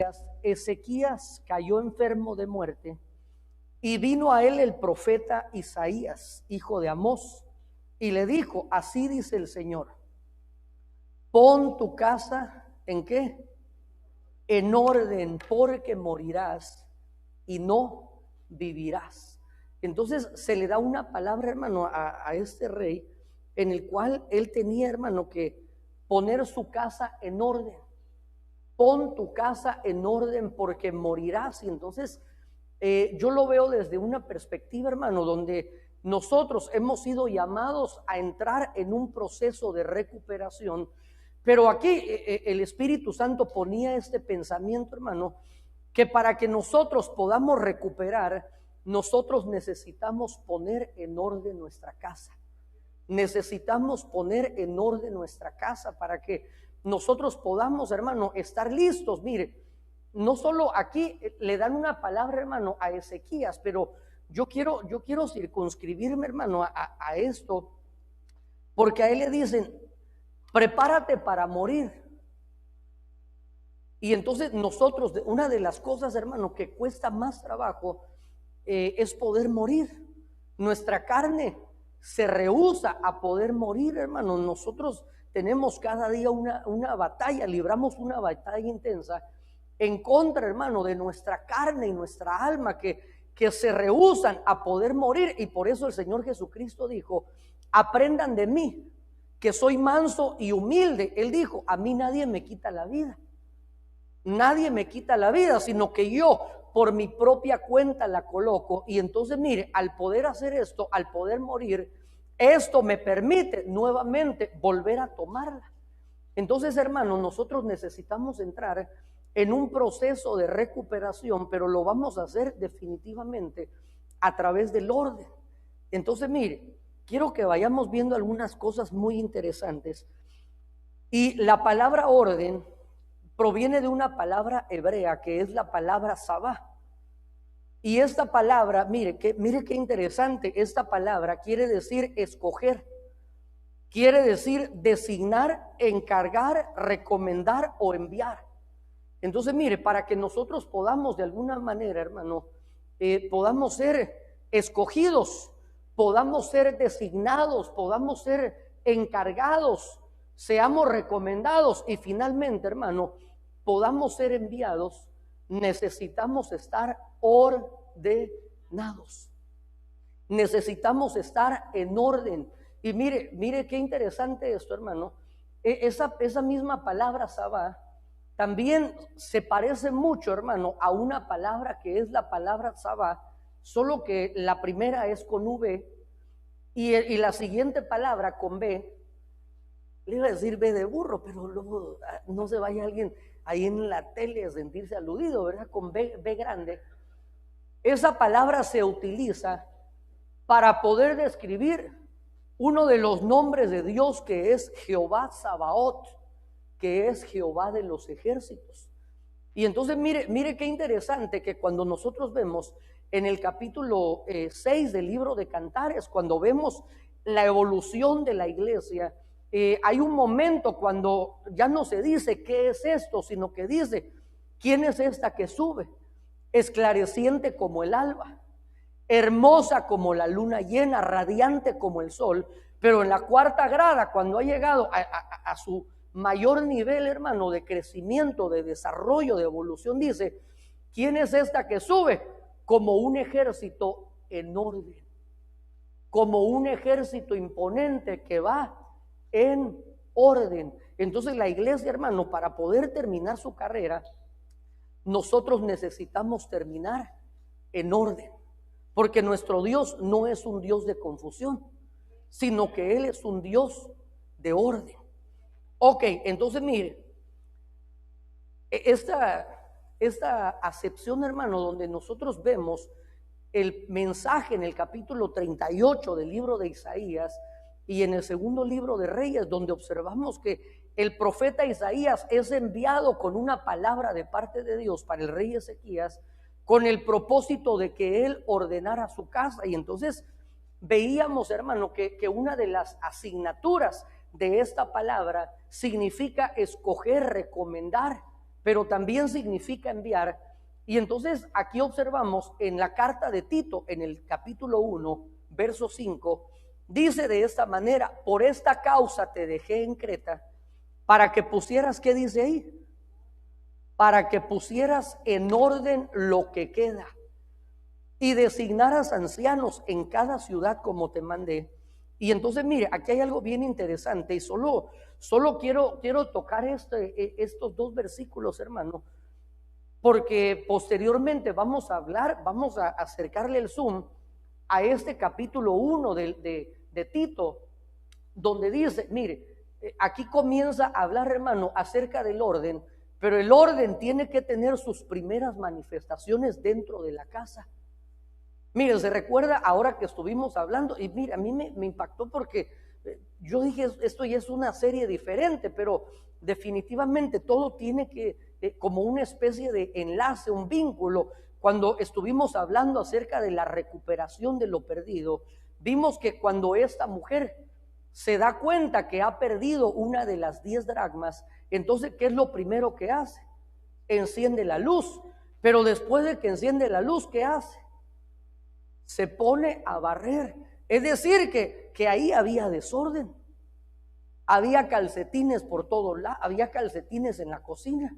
días Ezequías cayó enfermo de muerte y vino a él el profeta Isaías, hijo de Amós, y le dijo: así dice el Señor, pon tu casa ¿en qué? En orden, porque morirás y no vivirás. Entonces se le da una palabra, hermano, a este rey, en el cual él tenía, hermano, que poner su casa en orden. Pon tu casa en orden porque morirás. Y entonces yo lo veo desde una perspectiva, hermano, donde nosotros hemos sido llamados a entrar en un proceso de recuperación. Pero aquí el Espíritu Santo ponía este pensamiento, hermano, que para que nosotros podamos recuperar, nosotros necesitamos poner en orden nuestra casa. Necesitamos poner en orden nuestra casa para que nosotros podamos, hermano, estar listos. Mire, no solo aquí le dan una palabra, hermano, a Ezequías, pero yo quiero circunscribirme, hermano, a esto, porque a él le dicen: prepárate para morir. Y entonces nosotros, una de las cosas, hermano, que cuesta más trabajo es poder morir. Nuestra carne se rehúsa a poder morir, hermano. Nosotros tenemos cada día una batalla, libramos una batalla intensa en contra, hermano, de nuestra carne y nuestra alma que se rehúsan a poder morir. Y por eso el Señor Jesucristo dijo: aprendan de mí, que soy manso y humilde. Él dijo: a mí nadie me quita la vida. Nadie me quita la vida, sino que yo por mi propia cuenta la coloco. Y entonces, mire, al poder hacer esto, al poder morir, esto me permite nuevamente volver a tomarla. Entonces, hermano, nosotros necesitamos entrar en un proceso de recuperación, pero lo vamos a hacer definitivamente a través del orden. Entonces, mire, quiero que vayamos viendo algunas cosas muy interesantes. Y la palabra orden proviene de una palabra hebrea que es la palabra sabá. Y esta palabra, mire qué interesante, esta palabra quiere decir escoger, quiere decir designar, encargar, recomendar o enviar. Entonces, mire, para que nosotros podamos de alguna manera, hermano, podamos ser escogidos, podamos ser designados, podamos ser encargados, seamos recomendados y finalmente, hermano, podamos ser enviados, necesitamos estar ordenados. Necesitamos estar en orden. Y mire qué interesante esto, hermano. Esa misma palabra sabá también se parece mucho, hermano, a una palabra que es la palabra sabá, solo que la primera es con V y la siguiente palabra con B. Le iba a decir B de burro, pero luego no se vaya alguien ahí en la tele a sentirse aludido, ¿verdad? Con B grande. Esa palabra se utiliza para poder describir uno de los nombres de Dios, que es Jehová Sabaoth, que es Jehová de los ejércitos. Y entonces mire qué interesante que cuando nosotros vemos en el capítulo 6 del libro de Cantares, cuando vemos la evolución de la iglesia, hay un momento cuando ya no se dice qué es esto, sino que dice: ¿quién es esta que sube? Esclareciente como el alba, hermosa como la luna llena, radiante como el sol. Pero en la cuarta grada, cuando ha llegado a su mayor nivel, hermano, de crecimiento, de desarrollo, de evolución, dice: ¿quién es esta que sube? Como un ejército en orden, como un ejército imponente que va en orden. Entonces la iglesia, hermano, para poder terminar su carrera, nosotros necesitamos terminar en orden, porque nuestro Dios no es un Dios de confusión, sino que Él es un Dios de orden. Ok, entonces mire, esta acepción, hermano, donde nosotros vemos el mensaje en el capítulo 38 del libro de Isaías y en el segundo libro de Reyes, donde observamos que el profeta Isaías es enviado con una palabra de parte de Dios para el rey Ezequías, con el propósito de que él ordenara su casa. Y entonces veíamos, hermano, que una de las asignaturas de esta palabra significa escoger, recomendar, pero también significa enviar. Y entonces aquí observamos en la carta de Tito, en el capítulo 1, verso 5, dice de esta manera: por esta causa te dejé en Creta, para que pusieras, ¿qué dice ahí? Para que pusieras en orden lo que queda y designaras ancianos en cada ciudad como te mandé. Y entonces mire, aquí hay algo bien interesante, y solo quiero tocar estos dos versículos, hermano, porque posteriormente vamos a acercarle el zoom a este capítulo 1 de Tito, donde dice, mire, aquí comienza a hablar, hermano, acerca del orden, pero el orden tiene que tener sus primeras manifestaciones dentro de la casa. Mire, se recuerda ahora que estuvimos hablando, y mire, a mí me impactó porque yo dije, esto ya es una serie diferente, pero definitivamente todo tiene que, como una especie de enlace, un vínculo. Cuando estuvimos hablando acerca de la recuperación de lo perdido, vimos que cuando esta mujer se da cuenta que ha perdido una de las 10 dracmas, entonces, ¿qué es lo primero que hace? Enciende la luz, pero después de que enciende la luz, ¿qué hace? Se pone a barrer. Es decir, que ahí había desorden. Había calcetines por todos lados, había calcetines en la cocina.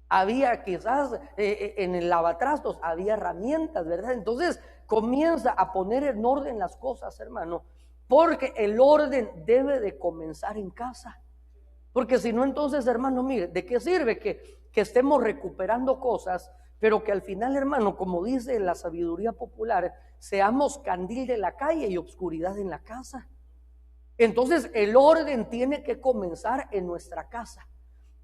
Había quizás en el lavatrastos, había herramientas, ¿verdad? Entonces comienza a poner en orden las cosas, hermano, porque el orden debe de comenzar en casa. Porque si no, entonces, hermano, mire, ¿de qué sirve que estemos recuperando cosas, pero que al final, hermano, como dice la sabiduría popular, seamos candil de la calle y obscuridad en la casa? Entonces el orden tiene que comenzar en nuestra casa.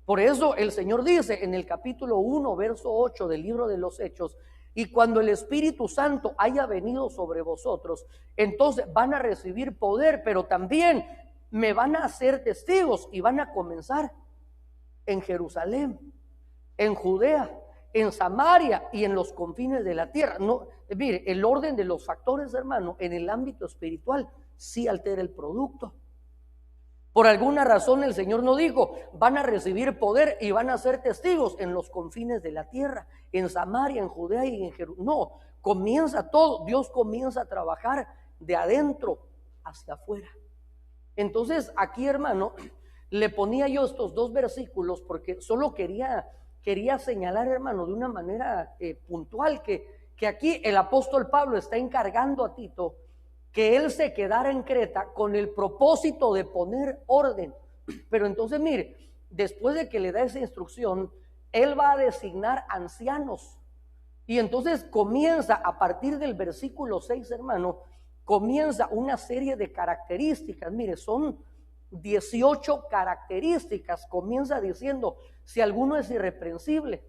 Por eso el Señor dice en el capítulo 1, verso 8 del libro de los Hechos: y cuando el Espíritu Santo haya venido sobre vosotros, entonces van a recibir poder, pero también me van a hacer testigos, y van a comenzar en Jerusalén, en Judea, en Samaria y en los confines de la tierra. No, mire, el orden de los factores, hermano, en el ámbito espiritual sí altera el producto. Por alguna razón el Señor no dijo, van a recibir poder y van a ser testigos en los confines de la tierra, en Samaria, en Judea y en Jerusalén. No, comienza todo, Dios comienza a trabajar de adentro hacia afuera. Entonces aquí, hermano, le ponía yo estos dos versículos porque solo quería señalar, hermano, de una manera puntual que aquí el apóstol Pablo está encargando a Tito que él se quedara en Creta con el propósito de poner orden. Pero entonces, mire, después de que le da esa instrucción, él va a designar ancianos. Y entonces comienza a partir del versículo 6, hermano, comienza una serie de características. Mire, son 18 características. Comienza diciendo: si alguno es irreprensible,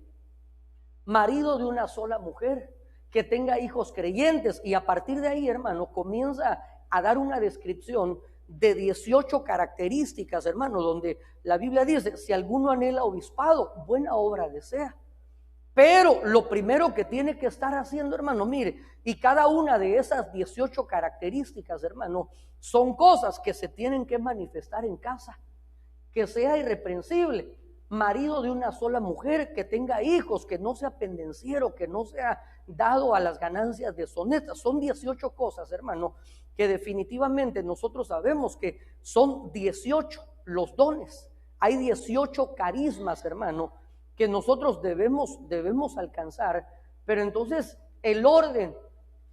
marido de una sola mujer, que tenga hijos creyentes. Y a partir de ahí, hermano, comienza a dar una descripción de 18 características, hermano, donde la Biblia dice: si alguno anhela obispado, buena obra desea. Pero lo primero que tiene que estar haciendo, hermano, mire, y cada una de esas 18 características, hermano, son cosas que se tienen que manifestar en casa. Que sea irreprensible, marido de una sola mujer, que tenga hijos, que no sea pendenciero, que no sea dado a las ganancias deshonestas. Son 18 cosas, hermano, que definitivamente nosotros sabemos que son 18 los dones. Hay 18 carismas, hermano, que nosotros debemos alcanzar. Pero entonces el orden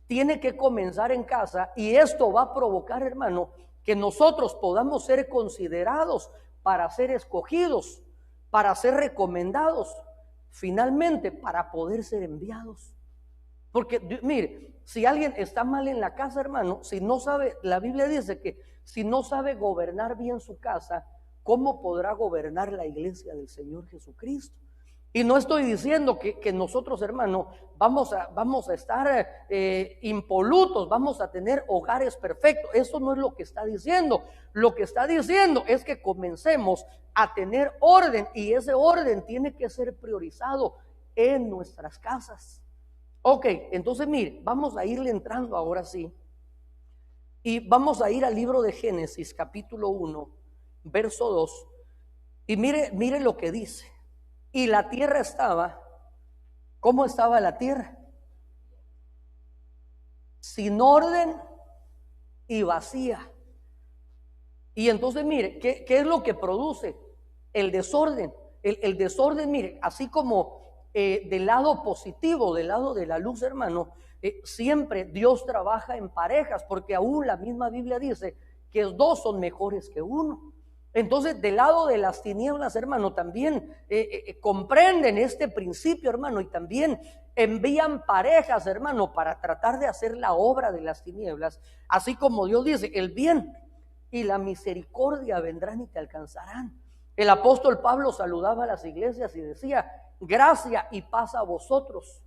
tiene que comenzar en casa, y esto va a provocar, hermano, que nosotros podamos ser considerados para ser escogidos, para ser recomendados, finalmente para poder ser enviados. Porque mire, si alguien está mal en la casa, hermano, si no sabe, la Biblia dice que si no sabe gobernar bien su casa, ¿cómo podrá gobernar la iglesia del Señor Jesucristo? Y no estoy diciendo que nosotros, hermano, vamos a estar impolutos, vamos a tener hogares perfectos. Eso no es lo que está diciendo. Lo que está diciendo es que comencemos a tener orden, y ese orden tiene que ser priorizado en nuestras casas. Ok, entonces mire, vamos a irle entrando ahora sí. Y vamos a ir al libro de Génesis, capítulo 1, verso 2. Y mire lo que dice. y la tierra estaba, ¿cómo estaba la tierra? Sin orden y vacía. Y entonces mire, ¿qué es lo que produce? El desorden. El desorden, mire, así como del lado positivo, del lado de la luz, hermano, siempre Dios trabaja en parejas, porque aún la misma Biblia dice que dos son mejores que uno. Entonces, del lado de las tinieblas, hermano, también comprenden este principio, hermano, y también envían parejas, hermano, para tratar de hacer la obra de las tinieblas, así como Dios dice, el bien y la misericordia vendrán y te alcanzarán. El apóstol Pablo saludaba a las iglesias y decía, gracia y paz a vosotros,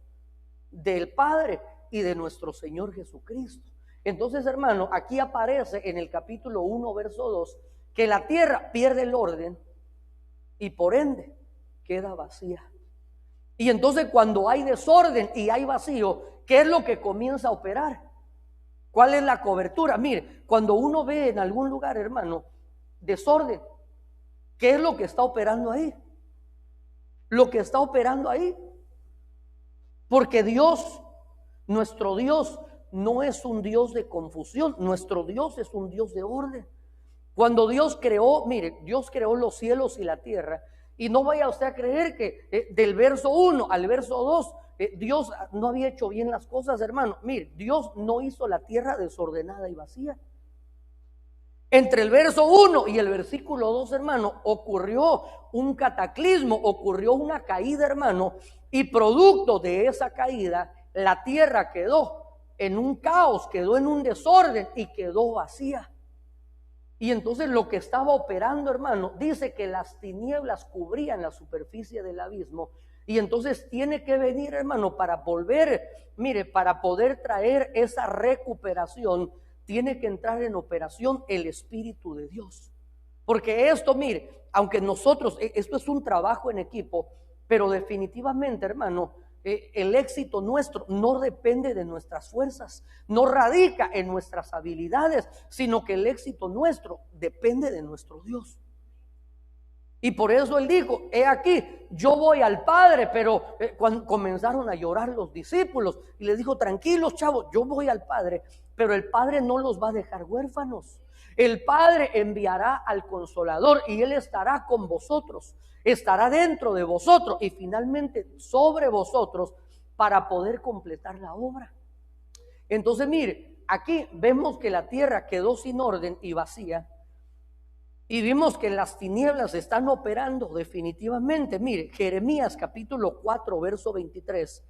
del Padre y de nuestro Señor Jesucristo. Entonces, hermano, aquí aparece en el capítulo 1, verso 2, que la tierra pierde el orden y por ende queda vacía. Y entonces cuando hay desorden y hay vacío, ¿qué es lo que comienza a operar? ¿Cuál es la cobertura? Mire, cuando uno ve en algún lugar, hermano, desorden, ¿qué es lo que está operando ahí? Lo que está operando ahí. Porque Dios, nuestro Dios, no es un Dios de confusión, nuestro Dios es un Dios de orden. Cuando Dios creó, mire, Dios creó los cielos y la tierra. Y no vaya usted a creer que del verso 1 al verso 2, Dios no había hecho bien las cosas, hermano. Mire, Dios no hizo la tierra desordenada y vacía. Entre el verso 1 y el versículo 2, hermano, ocurrió un cataclismo, ocurrió una caída, hermano, y producto de esa caída, la tierra quedó en un caos, quedó en un desorden y quedó vacía. Y entonces lo que estaba operando, hermano, dice que las tinieblas cubrían la superficie del abismo. Y entonces tiene que venir, hermano, para volver, mire, para poder traer esa recuperación, tiene que entrar en operación el Espíritu de Dios. Porque esto, mire, aunque nosotros, esto es un trabajo en equipo, pero definitivamente, hermano, el éxito nuestro no depende de nuestras fuerzas, no radica en nuestras habilidades, sino que el éxito nuestro depende de nuestro Dios. Y por eso él dijo, he aquí, yo voy al Padre, pero cuando comenzaron a llorar los discípulos, y les dijo, tranquilos chavos, yo voy al Padre, pero el Padre no los va a dejar huérfanos. El Padre enviará al Consolador y Él estará con vosotros, estará dentro de vosotros y finalmente sobre vosotros para poder completar la obra. Entonces mire, aquí vemos que la tierra quedó sin orden y vacía. Y vimos que las tinieblas están operando definitivamente. Mire, Jeremías capítulo 4, verso 23,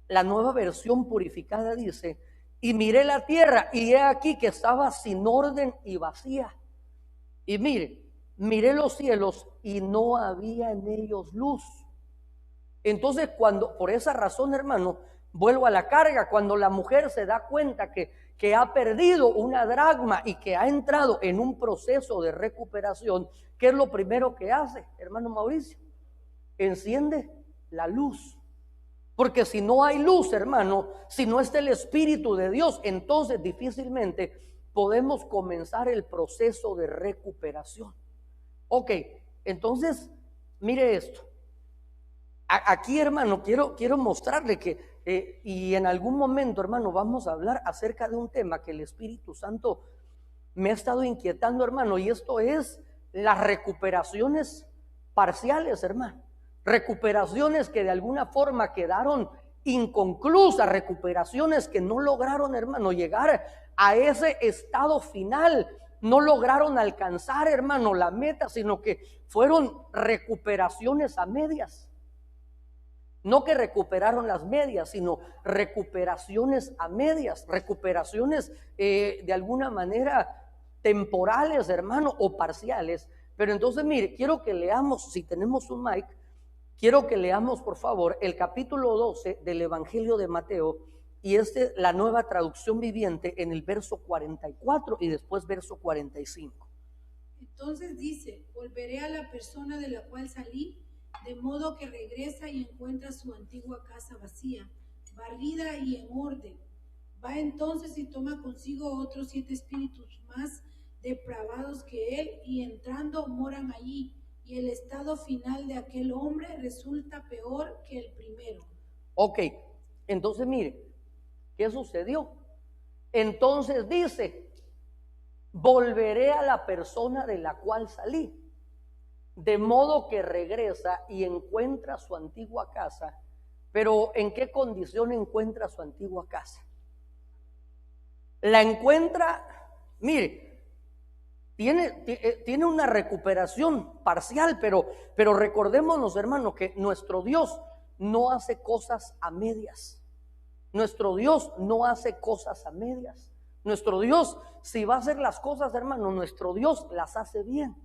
la Nueva Versión Purificada dice, y miré la tierra y he aquí que estaba sin orden y vacía. Y mire, miré los cielos y no había en ellos luz. Entonces por esa razón, hermano, vuelvo a la carga, cuando la mujer se da cuenta que ha perdido una dracma y que ha entrado en un proceso de recuperación, ¿qué es lo primero que hace, hermano Mauricio? Enciende la luz. Porque si no hay luz, hermano, si no está el Espíritu de Dios, entonces difícilmente podemos comenzar el proceso de recuperación. Ok, entonces, mire esto. Aquí, hermano, quiero mostrarle que, y en algún momento, hermano, vamos a hablar acerca de un tema que el Espíritu Santo me ha estado inquietando, hermano, y esto es las recuperaciones parciales, hermano. Recuperaciones que de alguna forma quedaron inconclusas, recuperaciones que no lograron, hermano, llegar a ese estado final, no lograron alcanzar, hermano, la meta, sino que fueron recuperaciones a medias. No que recuperaron las medias, sino recuperaciones a medias, recuperaciones de alguna manera temporales, hermano, o parciales. Pero entonces, mire, quiero que leamos, si tenemos un mic, quiero que leamos, por favor, el capítulo 12 del Evangelio de Mateo, y la Nueva Traducción Viviente en el verso 44 y después verso 45. Entonces dice, volveré a la persona de la cual salí, de modo que regresa y encuentra su antigua casa vacía, barrida y en orden. Va entonces y toma consigo otros 7 espíritus más depravados que él, y entrando moran allí. y el estado final de aquel hombre resulta peor que el primero. Ok, entonces mire, ¿qué sucedió? Entonces dice, volveré a la persona de la cual salí, de modo que regresa y encuentra su antigua casa. Pero ¿en qué condición encuentra su antigua casa? La encuentra, mire, tiene una recuperación parcial, pero recordémonos, hermano, que nuestro Dios no hace cosas a medias. Nuestro Dios no hace cosas a medias. Nuestro Dios, si va a hacer las cosas, hermano, nuestro Dios las hace bien.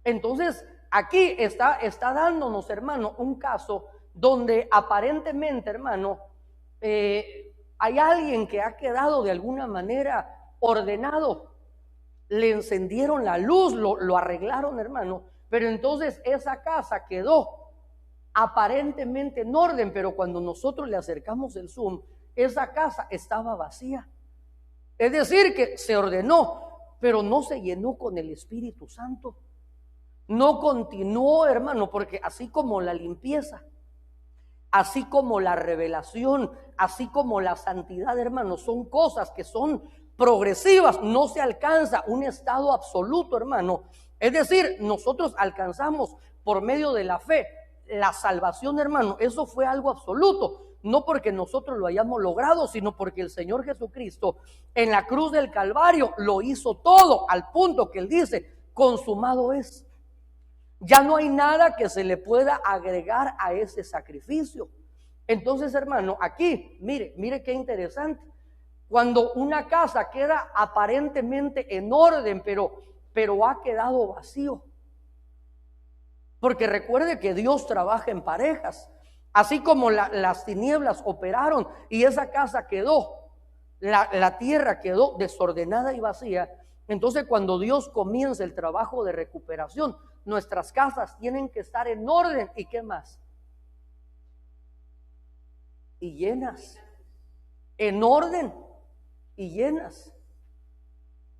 Entonces, aquí está dándonos, hermano, un caso donde aparentemente, hermano, hay alguien que ha quedado de alguna manera ordenado. Le encendieron la luz, lo arreglaron, hermano, pero entonces esa casa quedó aparentemente en orden, pero cuando nosotros le acercamos el zoom, esa casa estaba vacía. Es decir, que se ordenó, pero no se llenó con el Espíritu Santo. No continuó, hermano, porque así como la limpieza, así como la revelación, así como la santidad, hermano, son cosas que son progresivas. No se alcanza un estado absoluto, hermano. Es decir, nosotros alcanzamos por medio de la fe la salvación, hermano. Eso fue algo absoluto. No porque nosotros lo hayamos logrado, sino porque el Señor Jesucristo en la cruz del Calvario lo hizo todo, al punto que Él dice, consumado es. Ya no hay nada que se le pueda agregar a ese sacrificio. Entonces, hermano, aquí, mire qué interesante. Cuando una casa queda aparentemente en orden, pero ha quedado vacío. Porque recuerde que Dios trabaja en parejas. Así como las tinieblas operaron y esa casa quedó, la tierra quedó desordenada y vacía. Entonces, cuando Dios comienza el trabajo de recuperación, nuestras casas tienen que estar en orden. ¿Y qué más? Y llenas. En orden y llenas.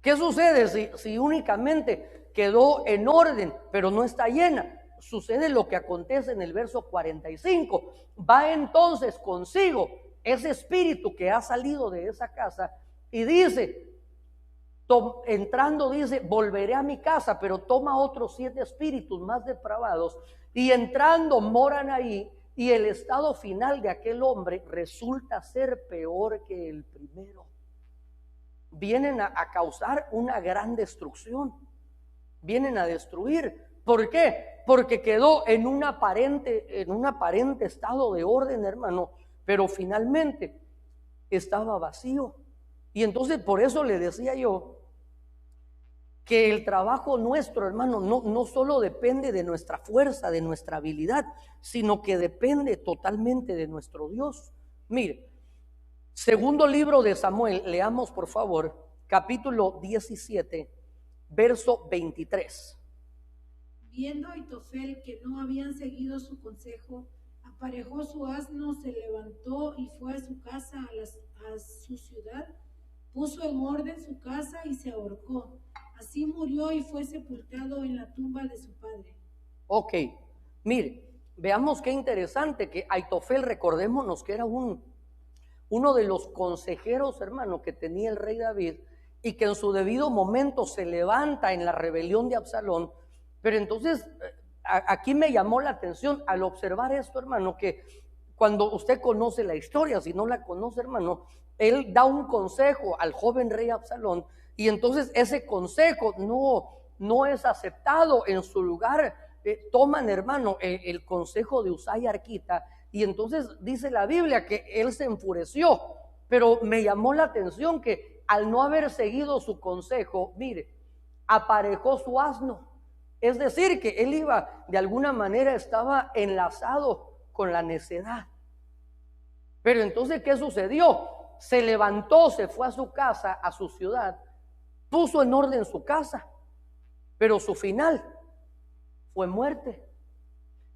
¿Qué sucede si únicamente quedó en orden, pero no está llena? Sucede lo que acontece en el verso 45. Va entonces consigo ese espíritu que ha salido de esa casa y dice, entrando dice, volveré a mi casa, pero toma otros 7 espíritus más depravados y entrando moran ahí, y el estado final de aquel hombre resulta ser peor que el primero. Vienen a causar una gran destrucción, vienen a destruir. ¿Por qué? Porque quedó en un aparente estado de orden, hermano, pero finalmente estaba vacío. Y entonces por eso le decía yo que el trabajo nuestro, hermano, no solo depende de nuestra fuerza, de nuestra habilidad, sino que depende totalmente de nuestro Dios. Mire, segundo libro de Samuel, leamos por favor, capítulo 17, verso 23. Viendo Aitofel que no habían seguido su consejo, aparejó su asno, se levantó y fue a su casa, a su ciudad, puso en orden su casa y se ahorcó. Así murió y fue sepultado en la tumba de su padre. Ok, mire, veamos qué interesante que Aitofel, recordémonos que era uno de los consejeros, hermano, que tenía el rey David, y que en su debido momento se levanta en la rebelión de Absalón. Pero entonces aquí me llamó la atención al observar esto, hermano, que cuando usted conoce la historia, si no la conoce, hermano, él da un consejo al joven rey Absalón, y entonces ese consejo no es aceptado. En su lugar toman, hermano, el consejo de Usai Arquita, y entonces dice la Biblia que él se enfureció. Pero me llamó la atención que al no haber seguido su consejo, mire, aparejó su asno. Es decir, que él de alguna manera estaba enlazado con la necedad. Pero entonces, ¿qué sucedió? Se levantó, se fue a su casa, a su ciudad, puso en orden su casa, pero su final fue muerte.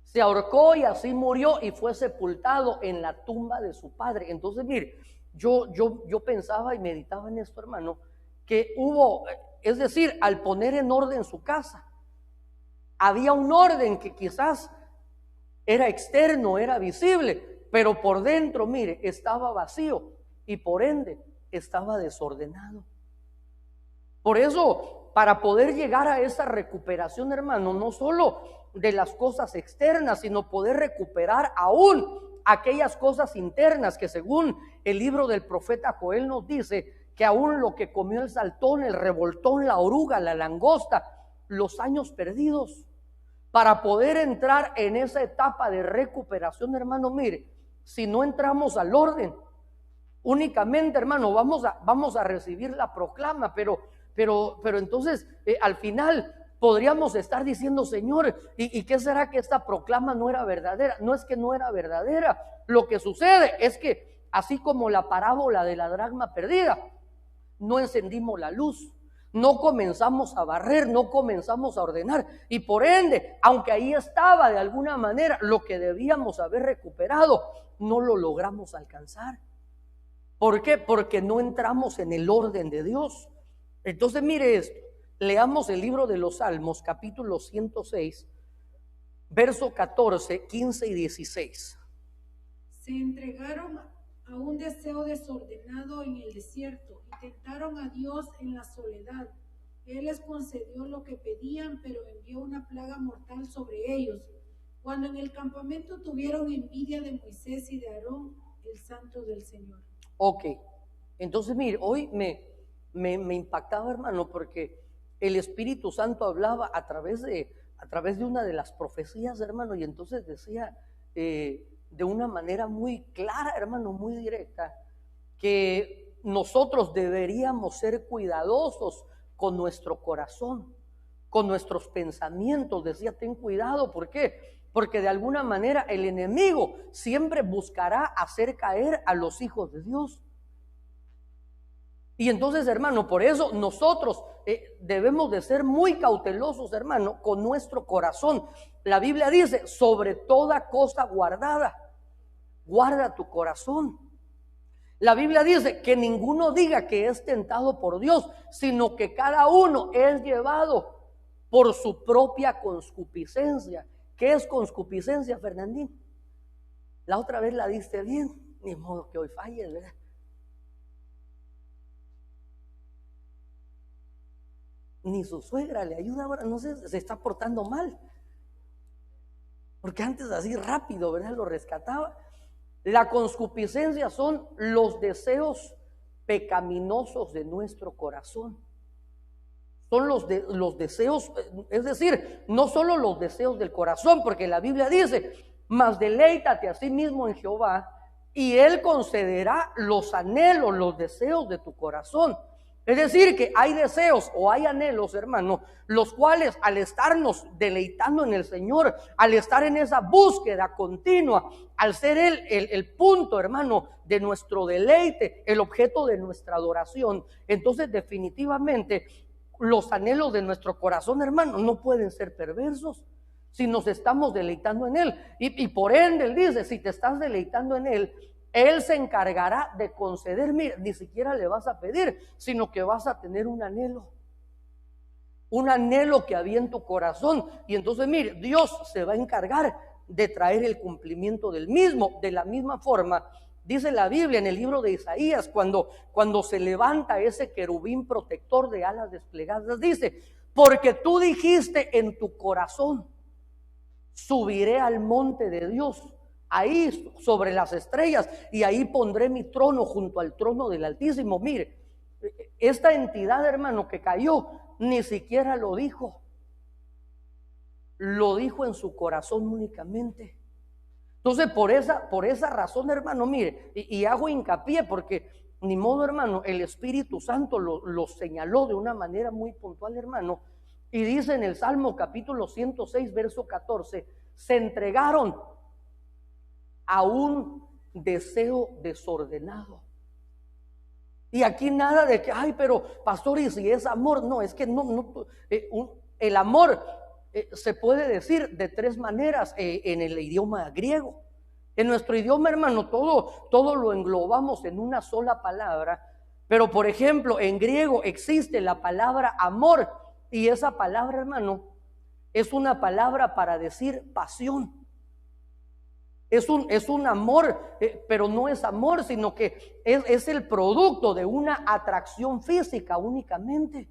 Se ahorcó y así murió y fue sepultado en la tumba de su padre. Entonces, mire, yo pensaba y meditaba en esto, hermano, que es decir, al poner en orden su casa, Había un orden que quizás era externo, era visible, pero por dentro, mire, estaba vacío y por ende estaba desordenado. Por eso, para poder llegar a esa recuperación, hermano, no solo de las cosas externas, sino poder recuperar aún aquellas cosas internas que según el libro del profeta Joel nos dice que aún lo que comió el saltón, el revoltón, la oruga, la langosta, los años perdidos, para poder entrar en esa etapa de recuperación, hermano, mire, si no entramos al orden, únicamente, hermano, vamos a recibir la proclama, pero entonces al final podríamos estar diciendo, Señor, ¿y qué será que esta proclama no era verdadera? No es que no era verdadera, lo que sucede es que así como la parábola de la dracma perdida, no encendimos la luz, no comenzamos a barrer, no comenzamos a ordenar, y por ende, aunque ahí estaba de alguna manera lo que debíamos haber recuperado, no lo logramos alcanzar. ¿Por qué? Porque no entramos en el orden de Dios. Entonces mire esto, leamos el libro de los Salmos, capítulo 106, verso 14, 15 y 16. Se entregaron a un deseo desordenado en el desierto y tentaron a Dios en la soledad. Él les concedió lo que pedían, pero envió una plaga mortal sobre ellos, cuando en el campamento tuvieron envidia de Moisés y de Aarón, el santo del Señor. Ok, entonces mire, hoy me impactaba, hermano, porque el Espíritu Santo hablaba a través de una de las profecías, hermano, y entonces decía de una manera muy clara, hermano, muy directa, que nosotros deberíamos ser cuidadosos con nuestro corazón, con nuestros pensamientos. Decía, ten cuidado, ¿por qué? Porque de alguna manera el enemigo siempre buscará hacer caer a los hijos de Dios. Y entonces, hermano, por eso nosotros debemos de ser muy cautelosos, hermano, con nuestro corazón. La Biblia dice, sobre toda cosa guardada, guarda tu corazón. La Biblia dice que ninguno diga que es tentado por Dios, sino que cada uno es llevado por su propia concupiscencia. ¿Qué es concupiscencia, Fernandín? La otra vez la diste bien, ni modo que hoy falles, ¿verdad? Ni su suegra le ayuda ahora, no sé, se está portando mal. Porque antes así rápido, ¿verdad? Lo rescataba. La concupiscencia son los deseos pecaminosos de nuestro corazón. Son los deseos, es decir, no solo los deseos del corazón, porque la Biblia dice, mas deleítate a sí mismo en Jehová y Él concederá los anhelos, los deseos de tu corazón. Es decir, que hay deseos o hay anhelos, hermano, los cuales al estarnos deleitando en el Señor, al estar en esa búsqueda continua, al ser el punto, hermano, de nuestro deleite, el objeto de nuestra adoración, entonces definitivamente los anhelos de nuestro corazón, hermano, no pueden ser perversos si nos estamos deleitando en Él. Y por ende, Él dice, si te estás deleitando en Él, Él se encargará de conceder. Mira, ni siquiera le vas a pedir, sino que vas a tener un anhelo que había en tu corazón. Y entonces, mire, Dios se va a encargar de traer el cumplimiento del mismo. De la misma forma, dice la Biblia en el libro de Isaías, cuando se levanta ese querubín protector de alas desplegadas, dice, porque tú dijiste en tu corazón, subiré al monte de Dios, ahí sobre las estrellas, y ahí pondré mi trono junto al trono del Altísimo. Mire, esta entidad, hermano, que cayó, ni siquiera lo dijo en su corazón únicamente. Entonces, por esa razón, hermano, mire, y hago hincapié porque ni modo, hermano, el Espíritu Santo lo señaló de una manera muy puntual, hermano, y dice en el Salmo capítulo 106, verso 14, se entregaron a un deseo desordenado. Y aquí nada de que, ay, pero pastor, y si es amor, no, es que el amor se puede decir de tres maneras en el idioma griego. En nuestro idioma, hermano, todo lo englobamos en una sola palabra, pero por ejemplo, en griego existe la palabra amor, y esa palabra, hermano, es una palabra para decir pasión. Es un amor, pero no es amor, sino que es el producto de una atracción física únicamente.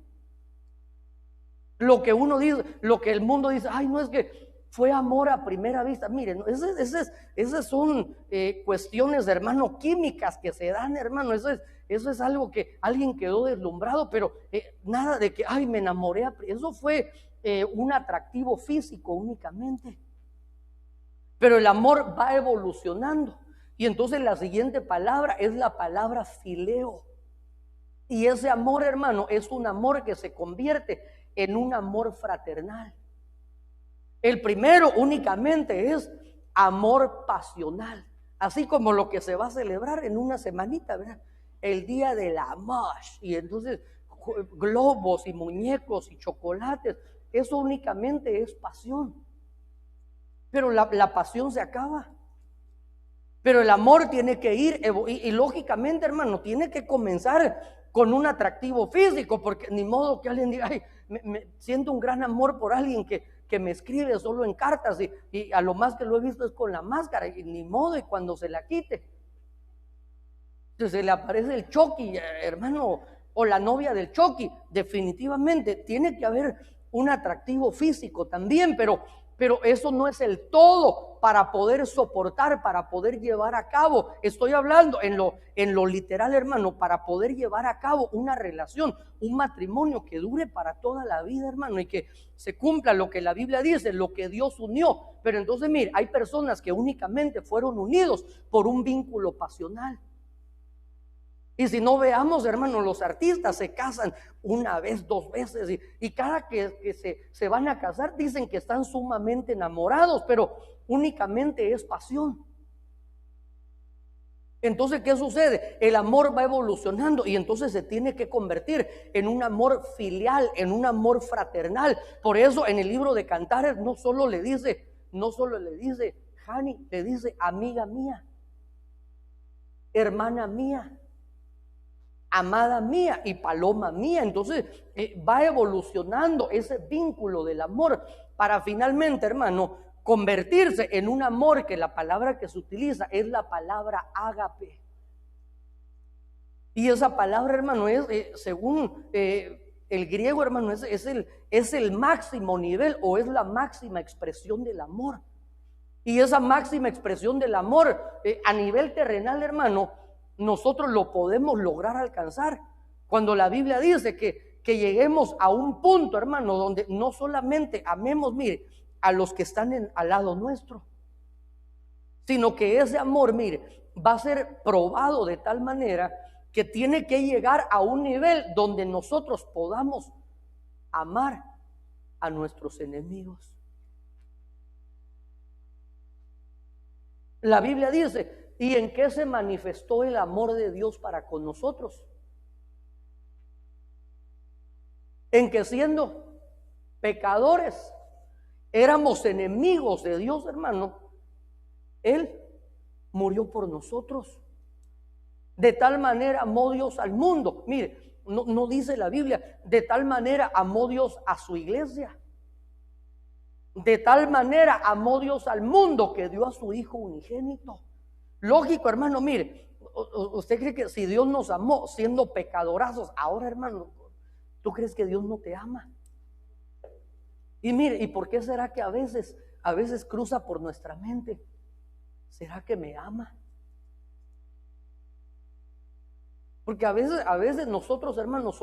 Lo que uno dice, lo que el mundo dice, ay, no, es que fue amor a primera vista. Miren, esas son cuestiones, hermano, químicas que se dan, hermano. Eso es algo que alguien quedó deslumbrado, pero nada de que, ay, me enamoré. Eso fue un atractivo físico únicamente. Pero el amor va evolucionando. Y entonces la siguiente palabra es la palabra fileo. Y ese amor, hermano, es un amor que se convierte en un amor fraternal. El primero únicamente es amor pasional. Así como lo que se va a celebrar en una semanita, ¿verdad? El día del amor. Y entonces globos y muñecos y chocolates. Eso únicamente es pasión. Pero la pasión se acaba. Pero el amor tiene que ir, y lógicamente, hermano, tiene que comenzar con un atractivo físico, porque ni modo que alguien diga, ay, me siento un gran amor por alguien que me escribe solo en cartas, y a lo más que lo he visto es con la máscara, y ni modo, y cuando se la quite, se le aparece el Chucky, hermano, o la novia del Chucky. Definitivamente tiene que haber un atractivo físico también, pero eso no es el todo para poder soportar, para poder llevar a cabo. Estoy hablando en lo literal, hermano, para poder llevar a cabo una relación, un matrimonio que dure para toda la vida, hermano, y que se cumpla lo que la Biblia dice, lo que Dios unió. Pero entonces, mire, hay personas que únicamente fueron unidos por un vínculo pasional. Y si no, veamos, hermanos, los artistas se casan una vez, dos veces, y cada que se van a casar dicen que están sumamente enamorados, pero únicamente es pasión. Entonces, ¿qué sucede? El amor va evolucionando y entonces se tiene que convertir en un amor filial, en un amor fraternal. Por eso en el libro de Cantares no solo le dice Hani, le dice amiga mía, hermana mía, amada mía y paloma mía. Entonces va evolucionando ese vínculo del amor para finalmente, hermano, convertirse en un amor que la palabra que se utiliza es la palabra ágape. Y esa palabra, hermano, es según el griego, hermano, es el máximo nivel o es la máxima expresión del amor. Y esa máxima expresión del amor a nivel terrenal, hermano, nosotros lo podemos lograr alcanzar cuando la Biblia dice que lleguemos a un punto, hermano, donde no solamente amemos, mire, a los que están al lado nuestro, sino que ese amor, mire, va a ser probado de tal manera que tiene que llegar a un nivel donde nosotros podamos amar a nuestros enemigos. La Biblia dice, ¿y en qué se manifestó el amor de Dios para con nosotros? En que siendo pecadores, éramos enemigos de Dios, hermano, Él murió por nosotros. De tal manera amó Dios al mundo. Mire, no dice la Biblia, de tal manera amó Dios a su iglesia. De tal manera amó Dios al mundo que dio a su Hijo unigénito. Lógico, hermano, mire, usted cree que si Dios nos amó siendo pecadorazos, ahora, hermano, ¿tú crees que Dios no te ama? Y mire, ¿y por qué será que a veces cruza por nuestra mente? ¿Será que me ama? Porque a veces nosotros, hermanos,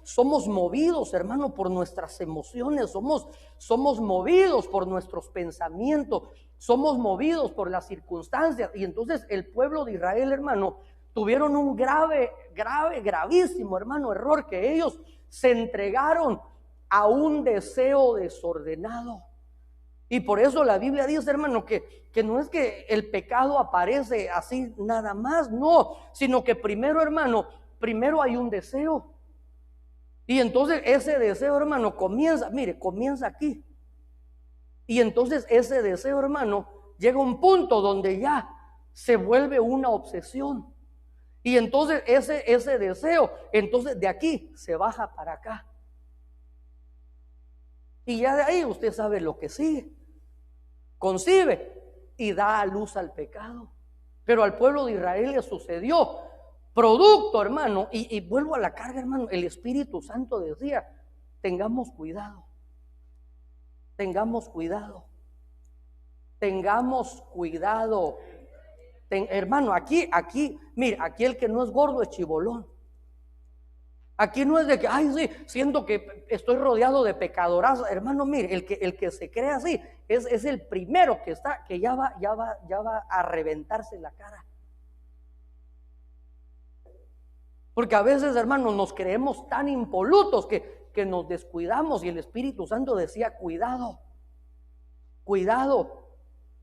somos movidos, hermano, por nuestras emociones, somos movidos por nuestros pensamientos, somos movidos por las circunstancias. Y entonces el pueblo de Israel, hermano, tuvieron un gravísimo, hermano, error, que ellos se entregaron a un deseo desordenado. Y por eso la Biblia dice, hermano, que no es que el pecado aparece así nada más, no, sino que primero, hermano, hay un deseo. Y entonces ese deseo, hermano, comienza aquí. Y entonces ese deseo, hermano, llega a un punto donde ya se vuelve una obsesión. Y entonces ese deseo, entonces de aquí se baja para acá. Y ya de ahí usted sabe lo que sigue. Concibe y da a luz al pecado. Pero al pueblo de Israel le sucedió producto, hermano, y vuelvo a la carga, hermano. El Espíritu Santo decía: tengamos cuidado, tengamos cuidado, tengamos cuidado. Hermano, aquí, mire, aquí el que no es gordo es chibolón. Aquí no es de que, ay, sí, siento que estoy rodeado de pecadorazos. Hermano, mire, el que se cree así es el primero que ya va a reventarse la cara. Porque a veces, hermano, nos creemos tan impolutos que nos descuidamos, y el Espíritu Santo decía: cuidado, cuidado.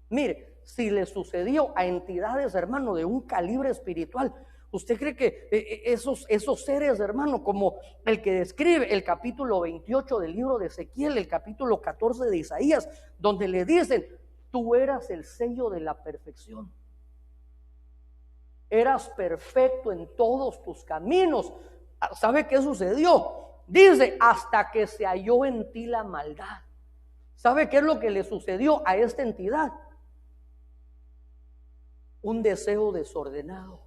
Mire, si le sucedió a entidades, hermano, de un calibre espiritual, ¿usted cree que esos seres, hermano, como el que describe el capítulo 28 del libro de Ezequiel, el capítulo 14 de Isaías, donde le dicen: tú eras el sello de la perfección, eras perfecto en todos tus caminos? ¿Sabe qué sucedió? Dice: hasta que se halló en ti la maldad. ¿Sabe qué es lo que le sucedió a esta entidad? Un deseo desordenado.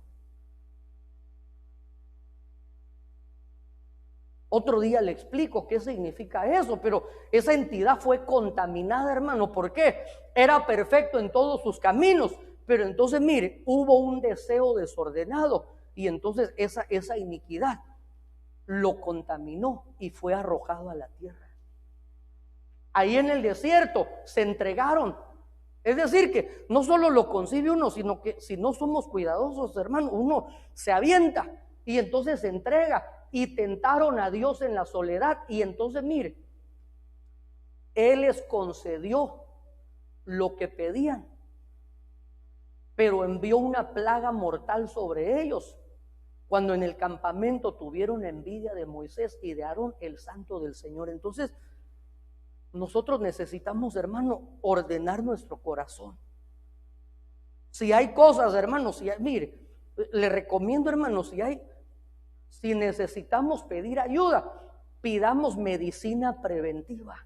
Otro día le explico qué significa eso, pero esa entidad fue contaminada, hermano. ¿Por qué? Era perfecto en todos sus caminos, pero entonces, mire, hubo un deseo desordenado, y entonces esa iniquidad lo contaminó y fue arrojado a la tierra. Ahí en el desierto se entregaron. Es decir, que no solo lo concibe uno, sino que si no somos cuidadosos, hermano, uno se avienta y entonces se entrega. Y tentaron a Dios en la soledad, y entonces, mire, Él les concedió lo que pedían, pero envió una plaga mortal sobre ellos cuando en el campamento tuvieron envidia de Moisés y de Aarón, el santo del Señor. Entonces, nosotros necesitamos, hermano, ordenar nuestro corazón. Si hay cosas, hermano, mire, le recomiendo, hermano, si necesitamos pedir ayuda, pidamos medicina preventiva.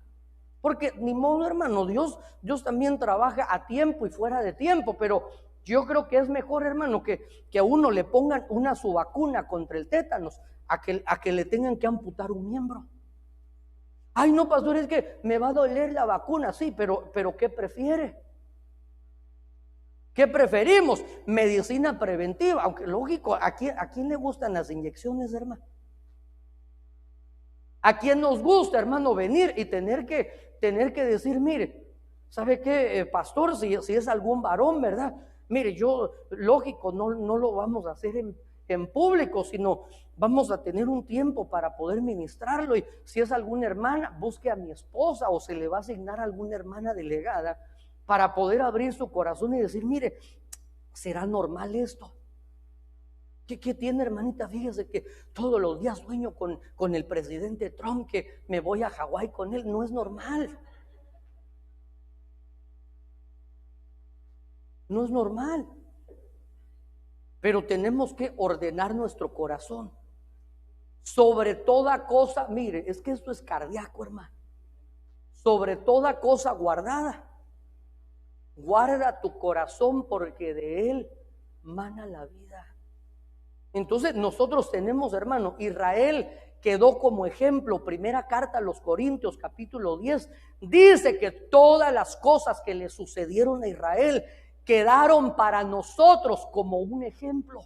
Porque ni modo, hermano, Dios también trabaja a tiempo y fuera de tiempo, pero yo creo que es mejor, hermano, que a uno le pongan su vacuna contra el tétanos a que le tengan que amputar un miembro. Ay, no, pastor, es que me va a doler la vacuna. Sí, pero ¿qué prefiere? ¿Qué preferimos? Medicina preventiva. Aunque lógico, ¿a quién le gustan las inyecciones, hermano? ¿A quién nos gusta, hermano, venir y tener que decir: mire, ¿sabe qué, pastor? Si es algún varón, ¿verdad? Mire, yo, lógico, no lo vamos a hacer en público, sino vamos a tener un tiempo para poder ministrarlo. Y si es alguna hermana, busque a mi esposa, o se le va a asignar a alguna hermana delegada para poder abrir su corazón y decir: mire, ¿será normal esto? ¿Qué tiene, hermanita? Fíjese que todos los días sueño con el presidente Trump, que me voy a Hawái con él. No es normal. No es normal. Pero tenemos que ordenar nuestro corazón. Sobre toda cosa, mire, es que esto es cardíaco, hermano. Sobre toda cosa guardada, guarda tu corazón, porque de él mana la vida. Entonces nosotros tenemos, hermano, Israel quedó como ejemplo. Primera carta a los Corintios, capítulo 10, dice que todas las cosas que le sucedieron a Israel quedaron para nosotros como un ejemplo.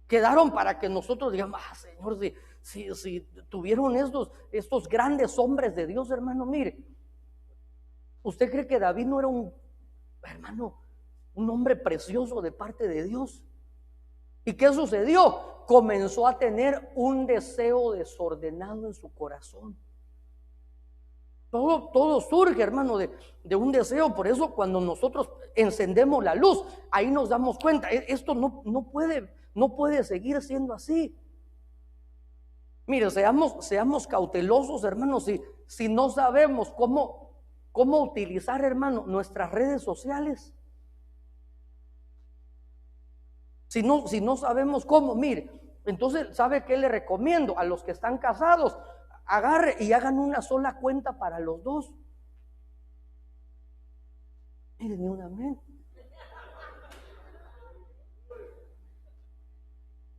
Quedaron para que nosotros digamos: Señor, si tuvieron estos grandes hombres de Dios, hermano, mire, ¿usted cree que David no era un hombre precioso de parte de Dios? ¿Y qué sucedió? Comenzó a tener un deseo desordenado en su corazón. Todo surge, hermano, de un deseo. Por eso cuando nosotros encendemos la luz, ahí nos damos cuenta: esto no puede seguir siendo así. Mire, seamos cautelosos, hermanos, si no sabemos cómo utilizar, hermano, nuestras redes sociales. Si no sabemos cómo, mire, entonces, ¿sabe qué le recomiendo? A los que están casados, agarre y hagan una sola cuenta para los dos. Miren, ni un amén.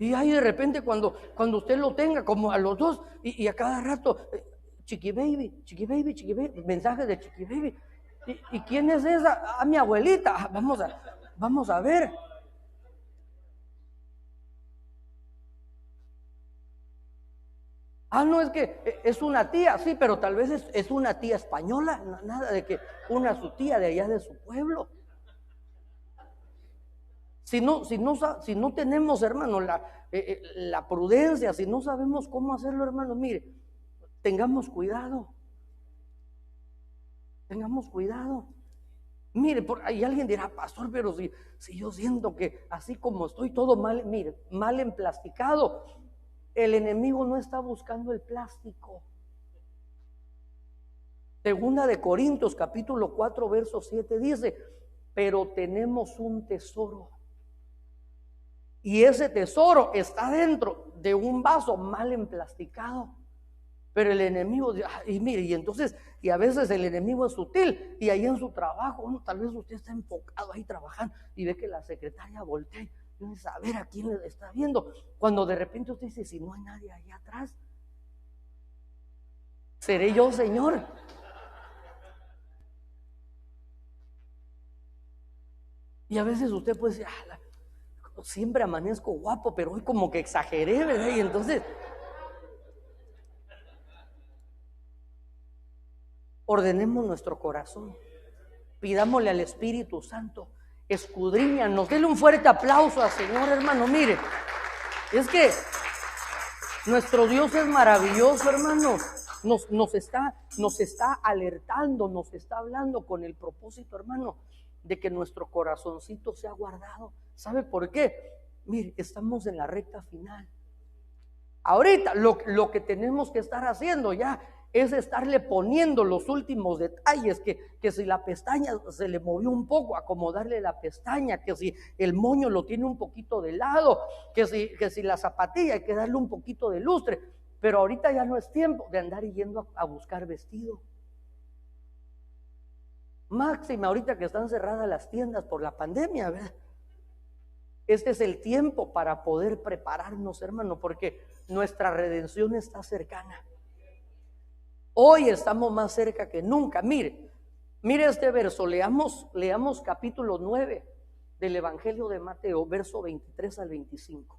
Y ahí de repente cuando usted lo tenga, como a los dos, y a cada rato, chiqui baby, mensaje de chiqui baby. ¿Y quién es esa? Mi abuelita. Vamos a ver. No, es que es una tía, sí, pero tal vez es una tía española, nada de que su tía de allá de su pueblo. Si no tenemos, hermano, la prudencia, si no sabemos cómo hacerlo, hermano, mire, tengamos cuidado. Tengamos cuidado. Mire, por ahí alguien dirá, pastor, pero si yo siento que así como estoy todo mal, mire, mal emplasticado, el enemigo no está buscando el plástico. Segunda de Corintios, capítulo 4, verso 7 dice, pero tenemos un tesoro. Y ese tesoro está dentro de un vaso mal emplasticado. Pero el enemigo, y mire, y entonces, y a veces el enemigo es sutil, y ahí en su trabajo, tal vez usted está enfocado ahí trabajando, y ve que la secretaria voltea, y dice, a ver a quién le está viendo, cuando de repente usted dice, si no hay nadie allá atrás, ¿seré yo, Señor? Y a veces usted puede decir, siempre amanezco guapo, pero hoy como que exageré, ¿verdad? Y entonces ordenemos nuestro corazón, pidámosle al Espíritu Santo, escudriñanos, denle un fuerte aplauso al Señor, hermano. Mire, es que nuestro Dios es maravilloso, hermano. Nos está alertando, nos está hablando con el propósito, hermano, de que nuestro corazoncito sea guardado. ¿Sabe por qué? Mire, estamos en la recta final. Ahorita lo que tenemos que estar haciendo ya es estarle poniendo los últimos detalles, que si la pestaña se le movió un poco, acomodarle la pestaña, que si el moño lo tiene un poquito de lado, que si la zapatilla hay que darle un poquito de lustre, pero ahorita ya no es tiempo de andar yendo a buscar vestido. Máxima ahorita que están cerradas las tiendas por la pandemia, ¿verdad? Este es el tiempo para poder prepararnos, hermano, porque nuestra redención está cercana. Hoy estamos más cerca que nunca. Mire este verso, leamos capítulo 9 del Evangelio de Mateo, verso 23 al 25.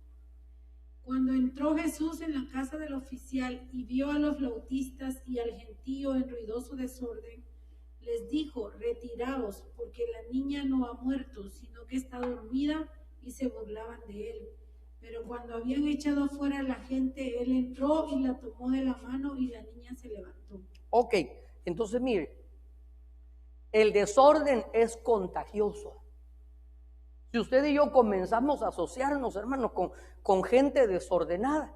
Cuando entró Jesús en la casa del oficial y vio a los flautistas y al gentío en ruidoso desorden, les dijo, retiraos, porque la niña no ha muerto, sino que está dormida, y se burlaban de él. Pero cuando habían echado fuera a la gente, él entró y la tomó de la mano y la niña se levantó. Ok, entonces mire, el desorden es contagioso. Si usted y yo comenzamos a asociarnos, hermano, con gente desordenada,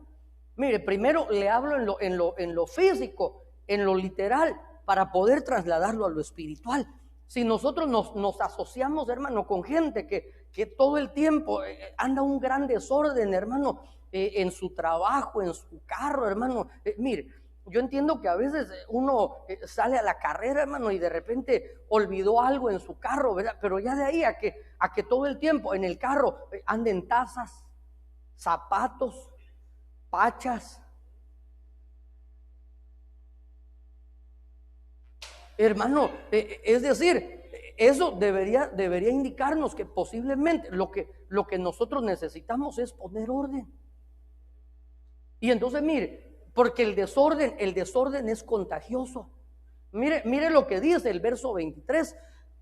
mire, primero le hablo en lo físico, en lo literal, para poder trasladarlo a lo espiritual. Si nosotros nos asociamos, hermano, con gente que todo el tiempo anda un gran desorden, hermano, en su trabajo, en su carro, hermano. Mire, yo entiendo que a veces uno sale a la carrera, hermano, y de repente olvidó algo en su carro, ¿verdad? Pero ya de ahí a que todo el tiempo en el carro anden tazas, zapatos, pachas. Hermano, es decir, eso debería indicarnos que posiblemente lo que nosotros necesitamos es poner orden. Y entonces mire, porque el desorden es contagioso. Mire lo que dice el verso 23.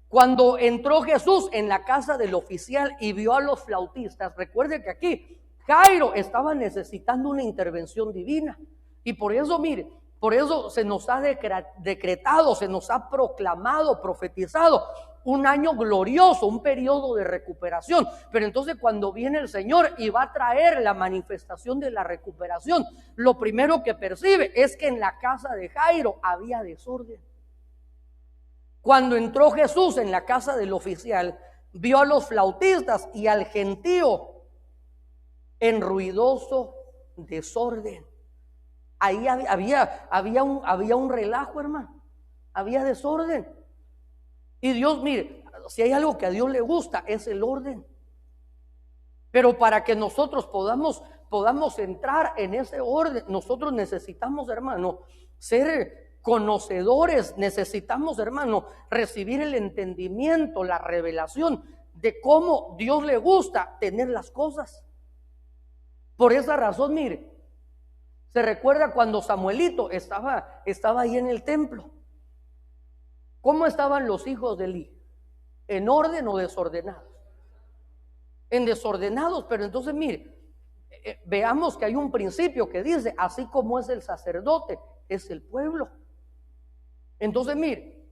Cuando entró Jesús en la casa del oficial y vio a los flautistas, recuerde que aquí Jairo estaba necesitando una intervención divina. Y por eso, mire, por eso se nos ha decretado, se nos ha proclamado, profetizado un año glorioso, un periodo de recuperación. Pero entonces cuando viene el Señor y va a traer la manifestación de la recuperación, lo primero que percibe es que en la casa de Jairo había desorden. Cuando entró Jesús en la casa del oficial, vio a los flautistas y al gentío en ruidoso desorden. ahí había un relajo, hermano, había desorden. Y Dios, mire, si hay algo que a Dios le gusta es el orden. Pero para que nosotros podamos entrar en ese orden, nosotros necesitamos, hermano, ser conocedores, necesitamos, hermano, recibir el entendimiento, la revelación de cómo Dios le gusta tener las cosas. Por esa razón, mire, se recuerda cuando Samuelito estaba ahí en el templo. ¿Cómo estaban los hijos de Elí? ¿En orden o desordenados? En desordenados, pero entonces mire, veamos que hay un principio que dice, así como es el sacerdote, es el pueblo. Entonces mire,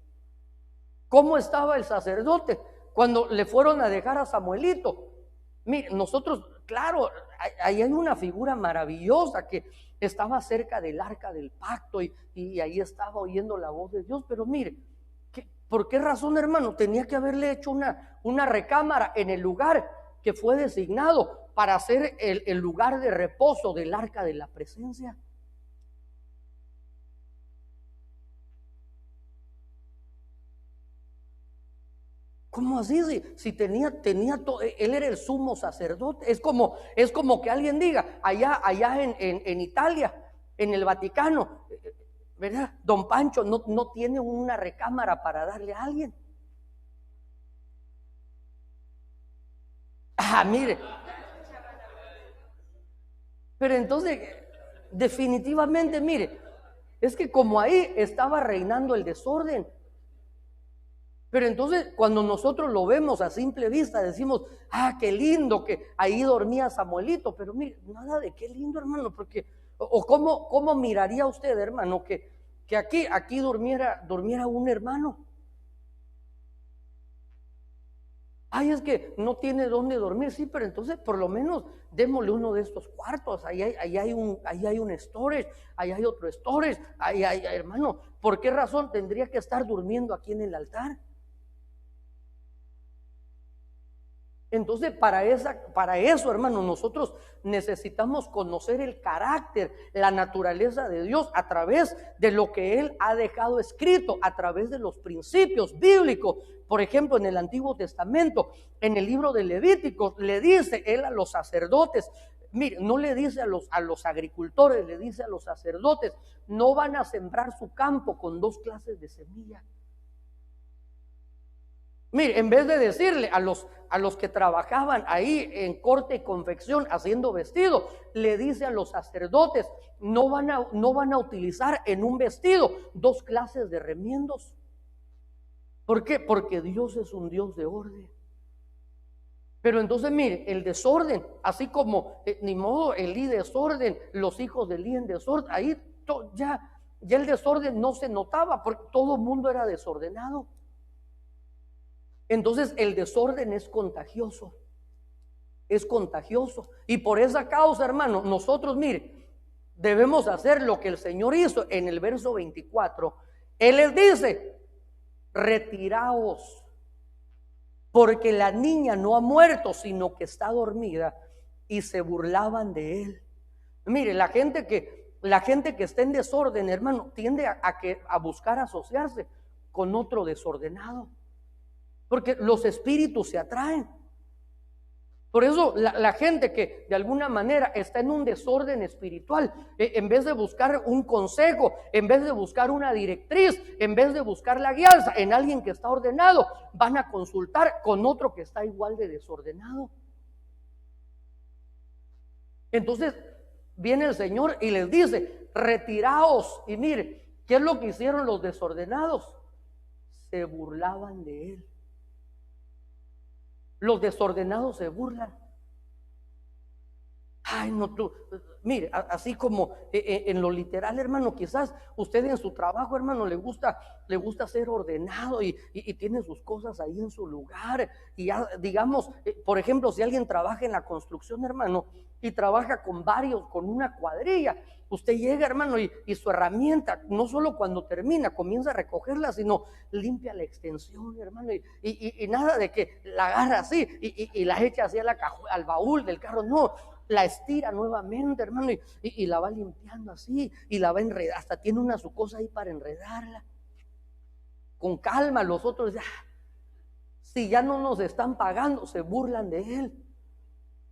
¿cómo estaba el sacerdote cuando le fueron a dejar a Samuelito? Mire, nosotros, claro, ahí hay una figura maravillosa que estaba cerca del arca del pacto y ahí estaba oyendo la voz de Dios, pero mire, ¿por qué razón, hermano? Tenía que haberle hecho una recámara en el lugar que fue designado para hacer el lugar de reposo del arca de la presencia. ¿Cómo así? Si tenía todo, él era el sumo sacerdote. Es como que alguien diga, allá en Italia, en el Vaticano, ¿verdad? Don Pancho no tiene una recámara para darle a alguien. Mire. Pero entonces, definitivamente, mire, es que como ahí estaba reinando el desorden. Pero entonces, cuando nosotros lo vemos a simple vista, decimos, qué lindo que ahí dormía Samuelito. Pero mire, nada de qué lindo, hermano, porque, o cómo miraría usted, hermano, que aquí durmiera un hermano. Es que no tiene dónde dormir, sí, pero entonces por lo menos démosle uno de estos cuartos. Ahí hay un storage, ahí hay otro storage, hermano, ¿por qué razón tendría que estar durmiendo aquí en el altar? Entonces, para eso, hermano, nosotros necesitamos conocer el carácter, la naturaleza de Dios a través de lo que Él ha dejado escrito, a través de los principios bíblicos. Por ejemplo, en el Antiguo Testamento, en el libro de Levíticos, le dice Él a los sacerdotes, mire, no le dice a los agricultores, le dice a los sacerdotes, no van a sembrar su campo con 2 clases de semilla. Mire, en vez de decirle a los que trabajaban ahí en corte y confección haciendo vestido, le dice a los sacerdotes, no van a utilizar en un vestido 2 clases de remiendos. ¿Por qué? Porque Dios es un Dios de orden. Pero entonces mire, el desorden, así como ni modo Elí desorden, los hijos de Elí en desorden, ahí ya el desorden no se notaba porque todo el mundo era desordenado. Entonces el desorden es contagioso, y por esa causa, hermano, nosotros, mire, debemos hacer lo que el Señor hizo en el verso 24. Él les dice, retiraos, porque la niña no ha muerto, sino que está dormida, y se burlaban de él. Mire, la gente que está en desorden, hermano, tiende a buscar asociarse con otro desordenado. Porque los espíritus se atraen. Por eso la gente que de alguna manera está en un desorden espiritual, en vez de buscar un consejo, en vez de buscar una directriz, en vez de buscar la guianza en alguien que está ordenado, van a consultar con otro que está igual de desordenado. Entonces viene el Señor y les dice, retiraos. Y mire, ¿qué es lo que hicieron los desordenados? Se burlaban de él. Los desordenados se burlan. Mire, así como en lo literal, hermano, quizás usted en su trabajo, hermano, le gusta ser ordenado y tiene sus cosas ahí en su lugar. Y ya, digamos, por ejemplo, si alguien trabaja en la construcción, hermano, y trabaja con una cuadrilla, usted llega, hermano, y su herramienta, no solo cuando termina, comienza a recogerla, sino limpia la extensión, hermano, y nada de que la agarra así y la echa así al baúl del carro, no. la estira nuevamente, hermano, y la va limpiando así, y la va enredando, hasta tiene una su cosa ahí para enredarla. Con calma, los otros ya, si ya no nos están pagando, se burlan de él.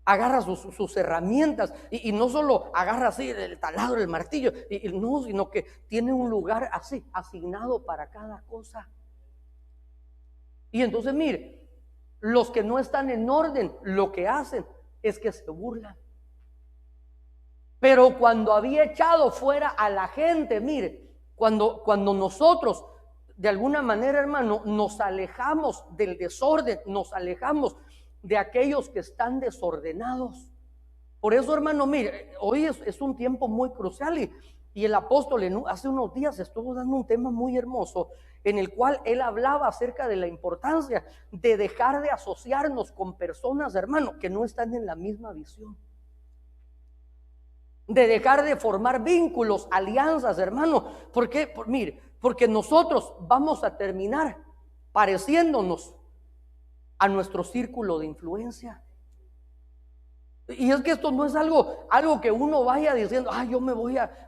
Agarra sus herramientas y no solo agarra así el taladro, el martillo, no, sino que tiene un lugar así asignado para cada cosa. Y entonces mire, los que no están en orden, lo que hacen es que se burlan. Pero cuando había echado fuera a la gente, mire, cuando nosotros de alguna manera, hermano, nos alejamos del desorden, nos alejamos de aquellos que están desordenados. Por eso, hermano, mire, hoy es un tiempo muy crucial y el apóstol hace unos días estuvo dando un tema muy hermoso en el cual él hablaba acerca de la importancia de dejar de asociarnos con personas, hermano, que no están en la misma visión. De dejar de formar vínculos, alianzas, hermano. ¿Por qué? Mire, porque nosotros vamos a terminar pareciéndonos a nuestro círculo de influencia. Y es que esto no es algo que uno vaya diciendo,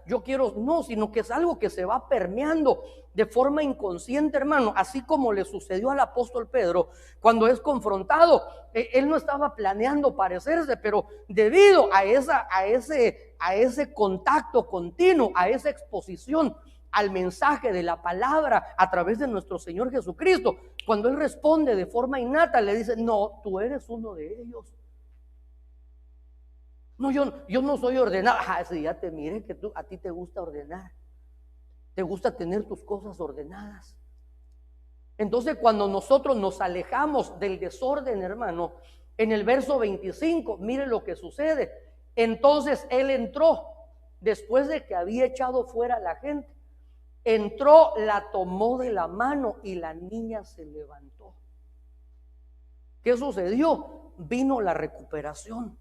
yo quiero, no, sino que es algo que se va permeando de forma inconsciente, hermano, así como le sucedió al apóstol Pedro cuando es confrontado. Él no estaba planeando parecerse, pero debido a ese contacto continuo, a esa exposición al mensaje de la palabra a través de nuestro Señor Jesucristo, cuando él responde de forma innata, le dice, no, tú eres uno de ellos. No, yo no soy ordenado. Sí, ya te miré que a ti te gusta ordenar, te gusta tener tus cosas ordenadas. Entonces, cuando nosotros nos alejamos del desorden, hermano, en el verso 25, mire lo que sucede. Entonces él entró, después de que había echado fuera a la gente, entró, la tomó de la mano y la niña se levantó. ¿Qué sucedió? Vino la recuperación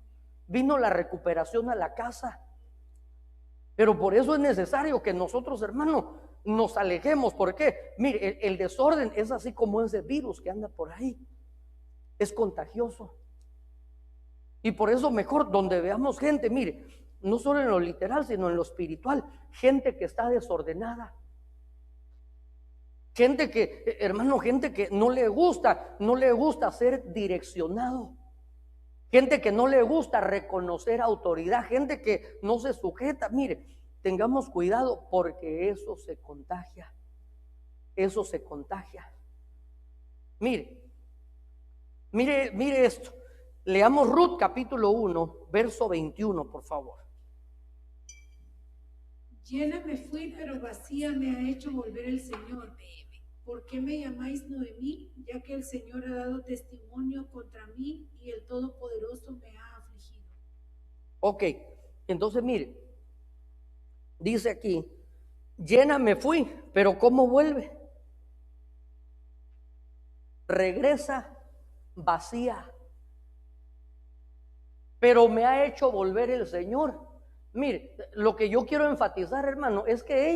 a la casa. Pero por eso es necesario que nosotros, hermano, nos alejemos. ¿Por qué? Mire, el desorden es así como ese virus que anda por ahí, es contagioso. Y por eso mejor donde veamos gente, mire, no solo en lo literal, sino en lo espiritual, gente que está desordenada, gente que, hermano, gente que no le gusta ser direccionado, gente que no le gusta reconocer autoridad, gente que no se sujeta. Mire, tengamos cuidado porque eso se contagia. Mire esto. Leamos Ruth capítulo 1, verso 21, por favor. Llena me fui, pero vacía me ha hecho volver el Señor. ¿Por qué me llamáis Noemí? Ya que el Señor ha dado testimonio contra mí y el Todopoderoso me ha afligido. Ok, entonces mire, dice aquí, llena me fui, pero ¿cómo vuelve? Regresa vacía. Pero me ha hecho volver el Señor. Mire, lo que yo quiero enfatizar, hermano, es que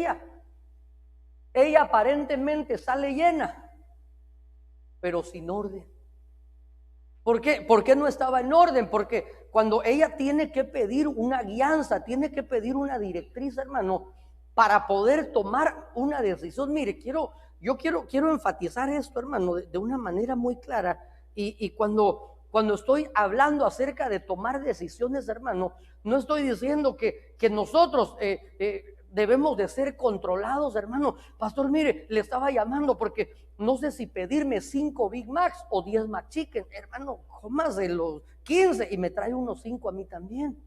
ella aparentemente sale llena, pero sin orden. ¿Por qué? ¿Por qué no estaba en orden? Porque cuando ella tiene que pedir una guianza, tiene que pedir una directriz, hermano, para poder tomar una decisión. Mire, quiero enfatizar esto, hermano, de una manera muy clara. Y cuando estoy hablando acerca de tomar decisiones, hermano, no estoy diciendo que nosotros debemos de ser controlados, hermano. Pastor, mire, le estaba llamando porque no sé si pedirme 5 Big Macs o 10 McChicken. Hermano, comas de los 15 y me trae unos 5 a mí también.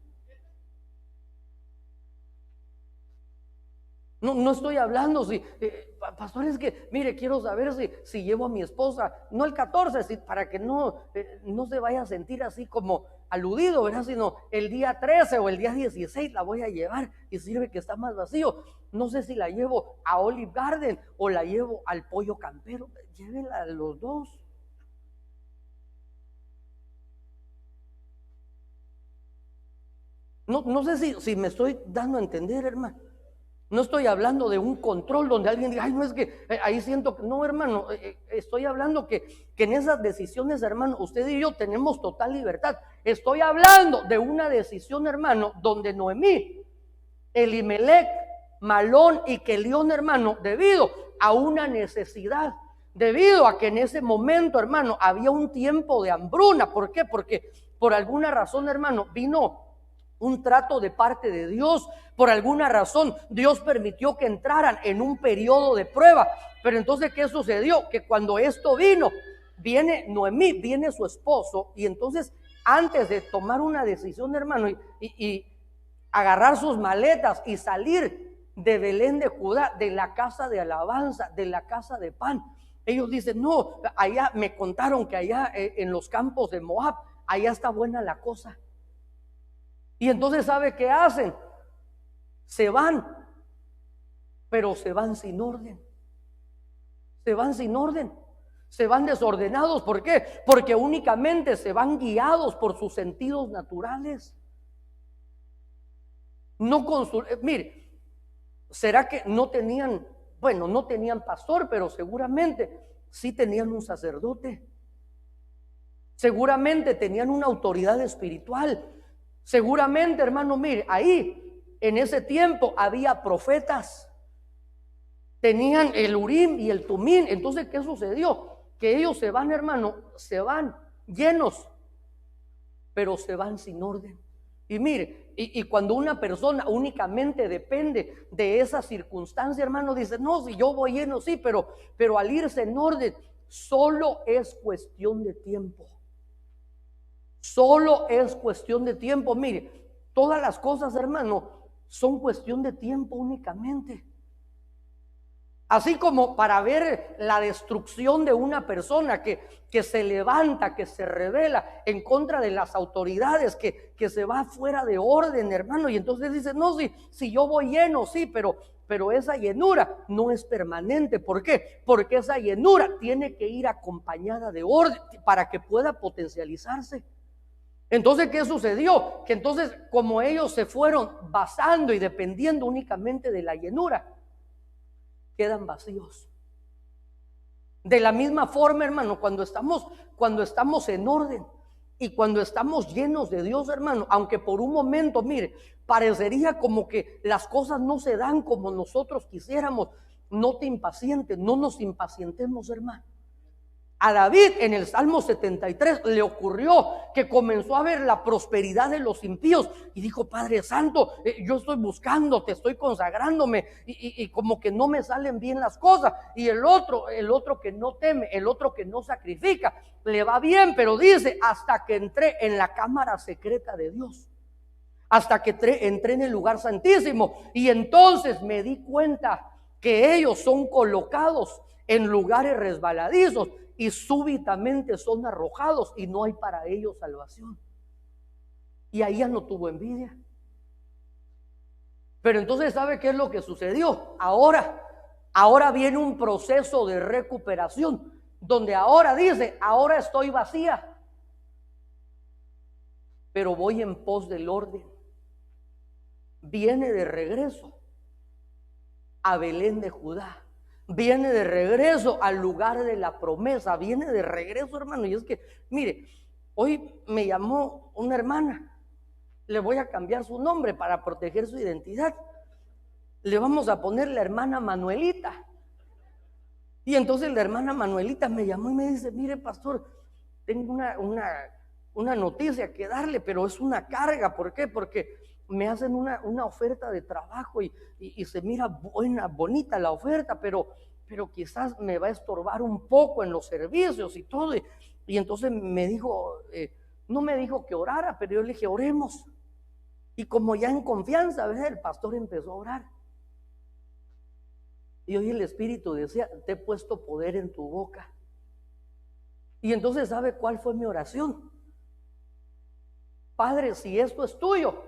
No estoy hablando pastor, es que, mire, quiero saber si llevo a mi esposa, no el 14, para que no se vaya a sentir así como aludido, ¿verdad? Sino el día 13 o el día 16 la voy a llevar y sirve que está más vacío. No sé si la llevo a Olive Garden o la llevo al Pollo Campero. Llévela a los dos. No sé si me estoy dando a entender, hermano. No estoy hablando de un control donde alguien diga, ay, no es que ahí siento que no, hermano. Estoy hablando que en esas decisiones, hermano, usted y yo tenemos total libertad. Estoy hablando de una decisión, hermano, donde Noemí, Elimelec, Malón y Kelión, hermano, debido a una necesidad, debido a que en ese momento, hermano, había un tiempo de hambruna. ¿Por qué? Porque por alguna razón, hermano, vino un trato de parte de Dios. Por alguna razón Dios permitió que entraran en un periodo de prueba. Pero entonces, ¿qué sucedió? Que cuando esto viene Noemí, viene su esposo, y entonces antes de tomar una decisión, hermano, y agarrar sus maletas y salir de Belén de Judá, de la casa de alabanza, de la casa de pan, ellos dicen, no, allá me contaron que allá en los campos de Moab, allá está buena la cosa. Y entonces, ¿sabe qué hacen? Se van, pero se van sin orden. Se van sin orden. Se van desordenados. ¿Por qué? Porque únicamente se van guiados por sus sentidos naturales. Mire, ¿será que no tenían, bueno, no tenían pastor, pero seguramente sí tenían un sacerdote? Seguramente tenían una autoridad espiritual. Seguramente, hermano, mire, ahí en ese tiempo había profetas, tenían el Urim y el Tumín. Entonces, ¿qué sucedió? Que ellos se van, hermano, se van llenos, pero se van sin orden. Y mire, y cuando una persona únicamente depende de esa circunstancia, hermano, dice, no, si yo voy lleno, sí, pero al irse en orden, solo es cuestión de tiempo. Solo es cuestión de tiempo. Mire, todas las cosas, hermano, son cuestión de tiempo únicamente. Así como para ver la destrucción de una persona que se levanta, que se rebela en contra de las autoridades, que se va fuera de orden, hermano. Y entonces dice, no, si yo voy lleno, sí, pero esa llenura no es permanente. ¿Por qué? Porque esa llenura tiene que ir acompañada de orden para que pueda potencializarse. Entonces, ¿qué sucedió? Que entonces, como ellos se fueron basando y dependiendo únicamente de la llenura, quedan vacíos. De la misma forma, hermano, cuando estamos en orden y cuando estamos llenos de Dios, hermano, aunque por un momento, mire, parecería como que las cosas no se dan como nosotros quisiéramos, no te impacientes, no nos impacientemos, hermano. A David en el Salmo 73 le ocurrió que comenzó a ver la prosperidad de los impíos y dijo, Padre Santo, yo estoy buscándote, estoy consagrándome y como que no me salen bien las cosas. Y el otro que no teme, el otro que no sacrifica, le va bien, pero dice, hasta que entré en la cámara secreta de Dios, hasta que entré en el lugar santísimo, y entonces me di cuenta que ellos son colocados en lugares resbaladizos y súbitamente son arrojados y no hay para ellos salvación. Y ahí ya no tuvo envidia. Pero entonces, ¿sabe qué es lo que sucedió? Ahora viene un proceso de recuperación, donde ahora dice, ahora estoy vacía, pero voy en pos del orden. Viene de regreso a Belén de Judá. Viene de regreso al lugar de la promesa, viene de regreso, hermano. Y es que, mire, hoy me llamó una hermana, le voy a cambiar su nombre para proteger su identidad. Le vamos a poner la hermana Manuelita. Y entonces la hermana Manuelita me llamó y me dice, mire, pastor, tengo una noticia que darle, pero es una carga. ¿Por qué? Porque me hacen una oferta de trabajo y se mira bonita la oferta, pero quizás me va a estorbar un poco en los servicios y todo. Y entonces me dijo, no me dijo que orara, pero yo le dije, oremos. Y como ya en confianza, ¿verdad? El pastor empezó a orar. Y hoy el Espíritu decía, te he puesto poder en tu boca. Y entonces, ¿sabe cuál fue mi oración? Padre, si esto es tuyo,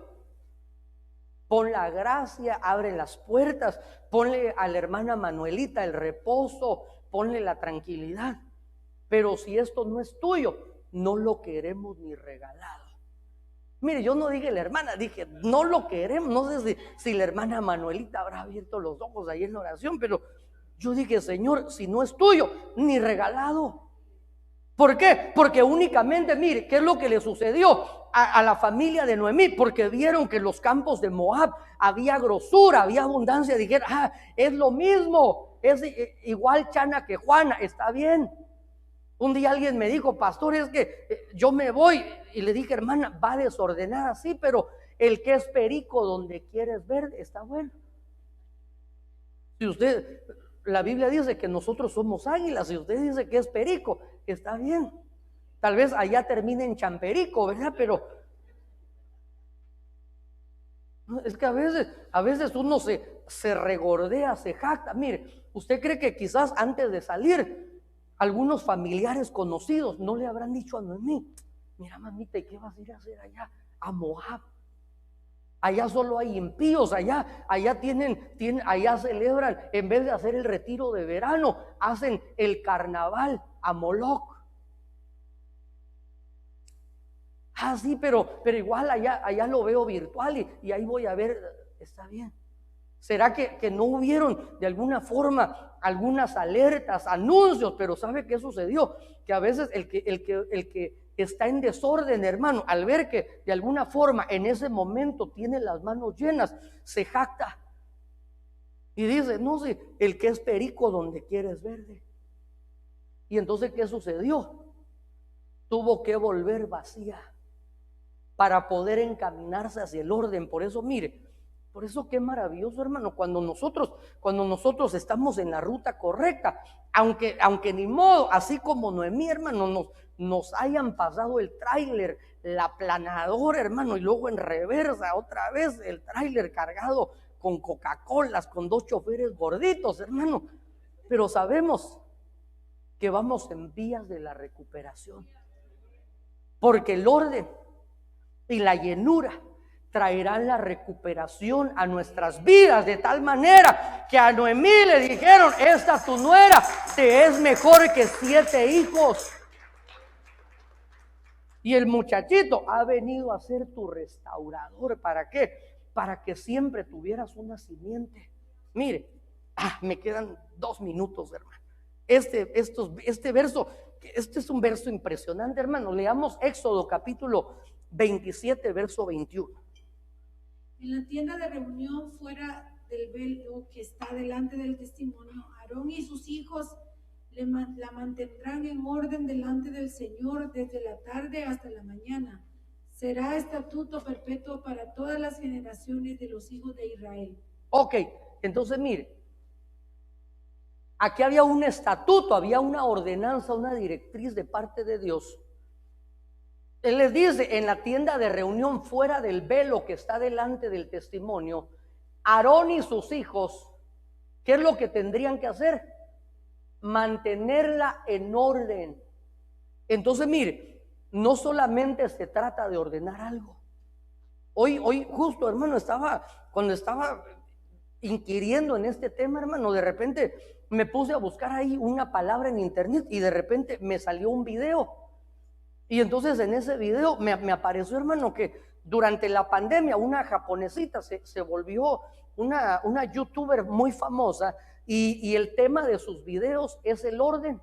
pon la gracia, abre las puertas, ponle a la hermana Manuelita el reposo, ponle la tranquilidad. Pero si esto no es tuyo, no lo queremos ni regalado. Mire, yo no dije la hermana, dije, no lo queremos. No sé si la hermana Manuelita habrá abierto los ojos ahí en la oración, pero yo dije, Señor, si no es tuyo, ni regalado. ¿Por qué? Porque únicamente, mire, ¿qué es lo que le sucedió a la familia de Noemí? Porque vieron que en los campos de Moab había grosura, había abundancia. Dijeron, es lo mismo, es igual Chana que Juana, está bien. Un día alguien me dijo, pastor, es que yo me voy. Y le dije, hermana, va desordenada, sí, pero el que es perico donde quieres ver, está bueno. Si usted, la Biblia dice que nosotros somos águilas, si usted dice que es perico, está bien. Tal vez allá termine en champerico, ¿verdad? Pero es que a veces uno se regordea, se jacta. Mire, ¿usted cree que quizás antes de salir algunos familiares conocidos no le habrán dicho a Noemí, mira mamita, ¿y qué vas a ir a hacer allá? A Moab. Allá solo hay impíos, allá allá celebran, en vez de hacer el retiro de verano, hacen el carnaval a Moloch. Sí, pero igual allá lo veo virtual y ahí voy a ver, está bien. ¿Será que no hubieron de alguna forma algunas alertas, anuncios? Pero ¿sabe qué sucedió? Que a veces el que está en desorden, hermano, al ver que de alguna forma en ese momento tiene las manos llenas, se jacta y dice, no sé, el que es perico donde quiere es verde. Y entonces, ¿qué sucedió? Tuvo que volver vacía para poder encaminarse hacia el orden. Por eso, mire, por eso qué maravilloso, hermano, cuando nosotros estamos en la ruta correcta, aunque ni modo, así como Noemí, hermano, nos hayan pasado el tráiler, la planadora, hermano, y luego en reversa otra vez el tráiler cargado con Coca-Colas, con 2 choferes gorditos, hermano, pero sabemos que vamos en vías de la recuperación, porque el orden y la llenura traerán la recuperación a nuestras vidas, de tal manera que a Noemí le dijeron, esta tu nuera te es mejor que 7 hijos. Y el muchachito ha venido a ser tu restaurador. ¿Para qué? Para que siempre tuvieras una simiente. Mire, me quedan 2 minutos, hermano. Este verso, este es un verso impresionante, hermano. Leamos Éxodo capítulo 27, verso 21. En la tienda de reunión fuera del velo que está delante del testimonio, Aarón y sus hijos la mantendrán en orden delante del Señor desde la tarde hasta la mañana. Será estatuto perpetuo para todas las generaciones de los hijos de Israel. Ok, entonces mire, aquí había un estatuto, había una ordenanza, una directriz de parte de Dios. Él les dice, en la tienda de reunión fuera del velo que está delante del testimonio, Aarón y sus hijos, ¿qué es lo que tendrían que hacer? Mantenerla en orden. Entonces mire, no solamente se trata de ordenar algo. Hoy justo, hermano, cuando estaba inquiriendo en este tema, hermano, de repente me puse a buscar ahí una palabra en internet y de repente me salió un video. Y entonces en ese video me apareció, hermano, que durante la pandemia una japonesita se volvió una youtuber muy famosa y el tema de sus videos es el orden.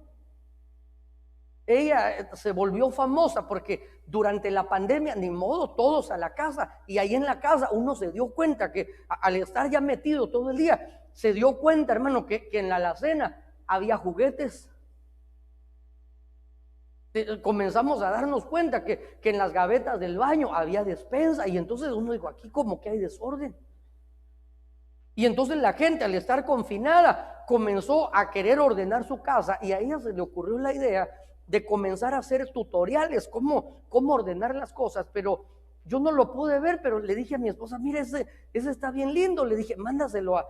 Ella se volvió famosa porque durante la pandemia, ni modo, todos a la casa, y ahí en la casa uno se dio cuenta que al estar ya metido todo el día, se dio cuenta, hermano, que en la alacena había juguetes. Comenzamos a darnos cuenta que en las gavetas del baño había despensa, y entonces uno dijo, aquí como que hay desorden. Y entonces la gente, al estar confinada, comenzó a querer ordenar su casa, y a ella se le ocurrió la idea de comenzar a hacer tutoriales, cómo ordenar las cosas. Pero yo no lo pude ver, pero le dije a mi esposa, mira, ese está bien lindo. Le dije, mándaselo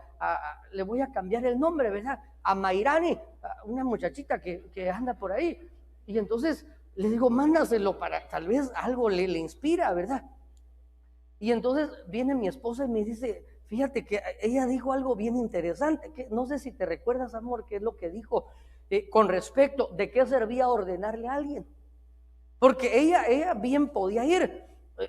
le voy a cambiar el nombre, ¿verdad? A Mayrani, una muchachita que anda por ahí. Y entonces le digo, mándaselo para tal vez algo le inspira, ¿verdad? Y entonces viene mi esposa y me dice, fíjate que ella dijo algo bien interesante, que no sé si te recuerdas, amor, qué es lo que dijo con respecto de qué servía ordenarle a alguien. Porque ella bien podía ir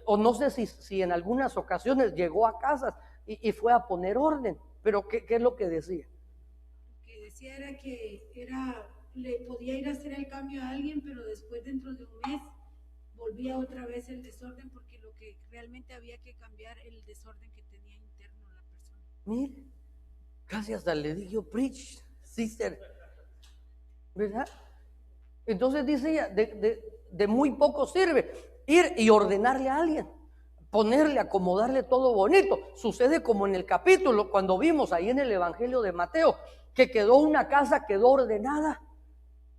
O no sé si en algunas ocasiones llegó a casas y fue a poner orden, pero ¿qué es lo que decía? Lo que decía era que le podía ir a hacer el cambio a alguien, pero después dentro de un mes volvía otra vez el desorden, porque lo que realmente había que cambiar el desorden que tenía interno la persona. Mire, casi hasta le dije, preach, sister, ¿verdad? Entonces dice ella, de muy poco sirve ir y ordenarle a alguien, ponerle, acomodarle todo bonito. Sucede como en el capítulo, cuando vimos ahí en el Evangelio de Mateo, que quedó una casa, quedó ordenada.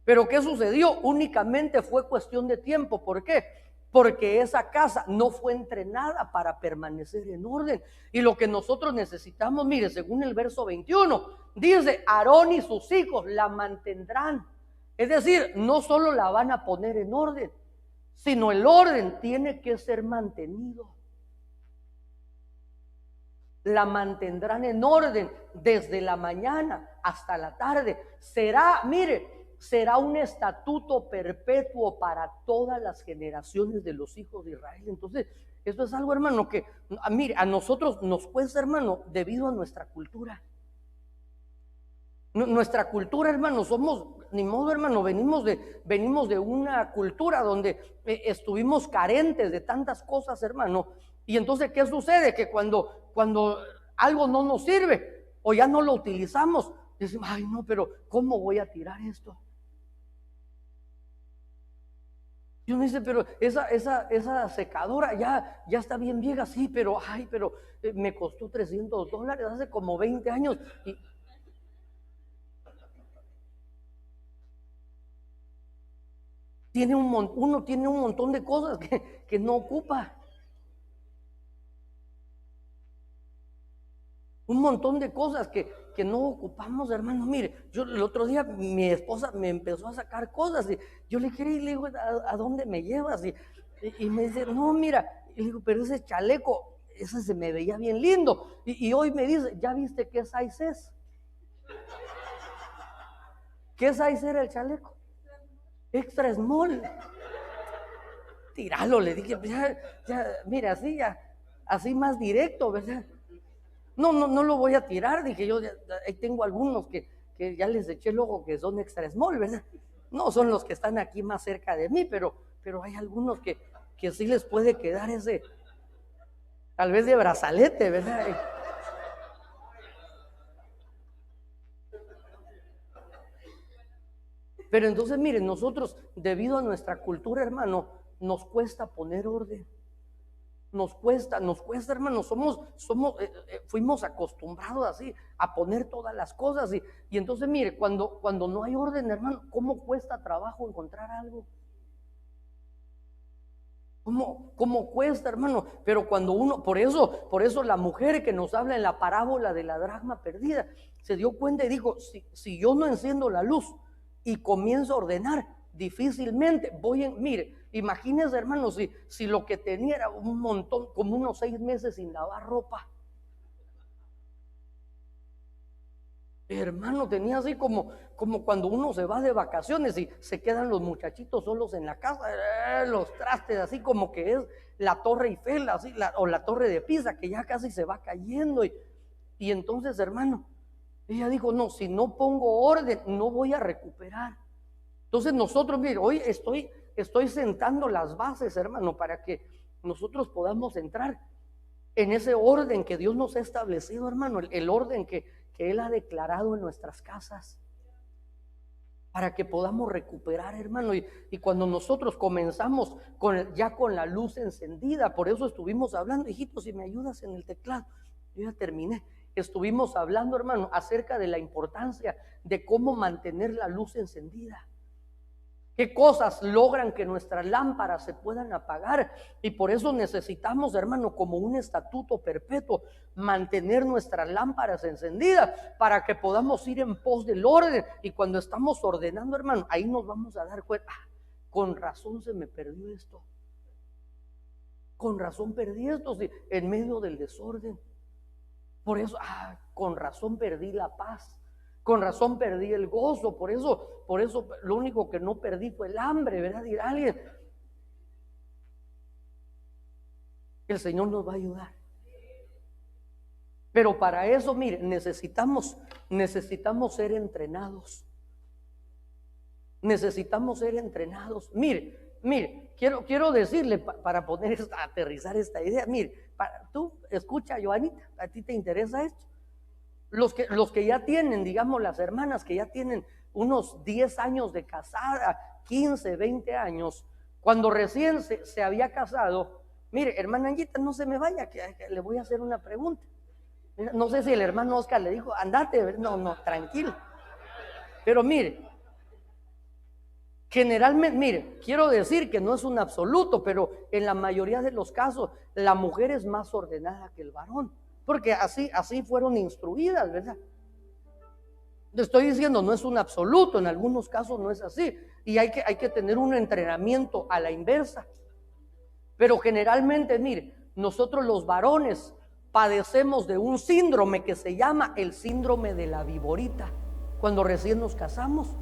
Pero ¿qué sucedió? Únicamente fue cuestión de tiempo. ¿Por qué? Porque esa casa no fue entrenada para permanecer en orden. Y lo que nosotros necesitamos, mire, según el verso 21, dice, Aarón y sus hijos la mantendrán. Es decir, no solo la van a poner en orden, sino el orden tiene que ser mantenido. La mantendrán en orden desde la mañana hasta la tarde. Será, mire, será un estatuto perpetuo para todas las generaciones de los hijos de Israel. Entonces, esto es algo, hermano, que, mire, a nosotros nos cuesta, hermano, debido a nuestra cultura. Nuestra cultura, hermano, somos, ni modo, hermano, venimos de una cultura donde estuvimos carentes de tantas cosas, hermano. Y entonces, ¿qué sucede? Que cuando algo no nos sirve o ya no lo utilizamos, decimos, ay no, pero ¿cómo voy a tirar esto? Y uno dice, pero esa secadora ya está bien vieja, sí, pero me costó $300 hace como 20 años. Y uno tiene un montón de cosas que no ocupa. Un montón de cosas que no ocupamos, hermano. Mire, yo el otro día mi esposa me empezó a sacar cosas y yo le dije, y le digo, ¿a dónde me llevas? Y me dice, no, mira, y le digo, pero ese chaleco, ese se me veía bien lindo. Y hoy me dice, ¿ya viste qué size es? ¿Qué size era el chaleco? Extra small. Tíralo, le dije, mira, así más directo, ¿verdad? No lo voy a tirar, dije yo, ahí tengo algunos que ya les eché el ojo que son extra small, ¿verdad? No son los que están aquí más cerca de mí, pero hay algunos que sí les puede quedar ese, tal vez de brazalete, ¿verdad? Pero entonces, miren, nosotros, debido a nuestra cultura, hermano, nos cuesta poner orden. Nos cuesta, hermano, fuimos acostumbrados así a poner todas las cosas y entonces mire, cuando no hay orden, hermano, ¿cómo cuesta trabajo encontrar algo? ¿Cómo cuesta, hermano? Pero cuando uno, por eso la mujer que nos habla en la parábola de la dracma perdida, se dio cuenta y dijo, si yo no enciendo la luz y comienzo a ordenar, difícilmente mire, imagínense, hermano, si lo que tenía era un montón, como unos 6 meses sin lavar ropa. Hermano, tenía así como cuando uno se va de vacaciones y se quedan los muchachitos solos en la casa, los trastes, así como que es la Torre Eiffel, así, o la Torre de Pisa, que ya casi se va cayendo. Y entonces, hermano, ella dijo, no, si no pongo orden, no voy a recuperar. Entonces nosotros, mire, hoy estoy sentando las bases, hermano, para que nosotros podamos entrar en ese orden que Dios nos ha establecido, hermano, el orden que Él ha declarado en nuestras casas, para que podamos recuperar, hermano. Y cuando nosotros comenzamos ya con la luz encendida, por eso estuvimos hablando, hijito, si me ayudas en el teclado, yo ya terminé. Estuvimos hablando, hermano, acerca de la importancia de cómo mantener la luz encendida. ¿Qué cosas logran que nuestras lámparas se puedan apagar? Y por eso necesitamos, hermano, como un estatuto perpetuo, mantener nuestras lámparas encendidas para que podamos ir en pos del orden. Y cuando estamos ordenando, hermano, ahí nos vamos a dar cuenta, con razón se me perdió esto. Con razón perdí esto en medio del desorden. Por eso, con razón perdí la paz. Con razón perdí el gozo, por eso lo único que no perdí fue el hambre, ¿verdad? Dirá alguien. El Señor nos va a ayudar. Pero para eso, mire, necesitamos ser entrenados. Necesitamos ser entrenados. Mire, quiero decirle para aterrizar esta idea. Mire, tú escucha, Joanita, ¿a ti te interesa esto? Los que ya tienen, digamos, las hermanas que ya tienen unos 10 años de casada, 15, 20 años, cuando recién se había casado, mire, hermana Anguita, no se me vaya, que le voy a hacer una pregunta. No sé si el hermano Oscar le dijo, andate, no, tranquilo. Pero mire, generalmente, mire, quiero decir que no es un absoluto, pero en la mayoría de los casos, la mujer es más ordenada que el varón, porque así fueron instruidas, ¿verdad? Le estoy diciendo, no es un absoluto, en algunos casos no es así, y hay que tener un entrenamiento a la inversa. Pero generalmente, mire, nosotros los varones padecemos de un síndrome que se llama el síndrome de la viborita cuando recién nos casamos.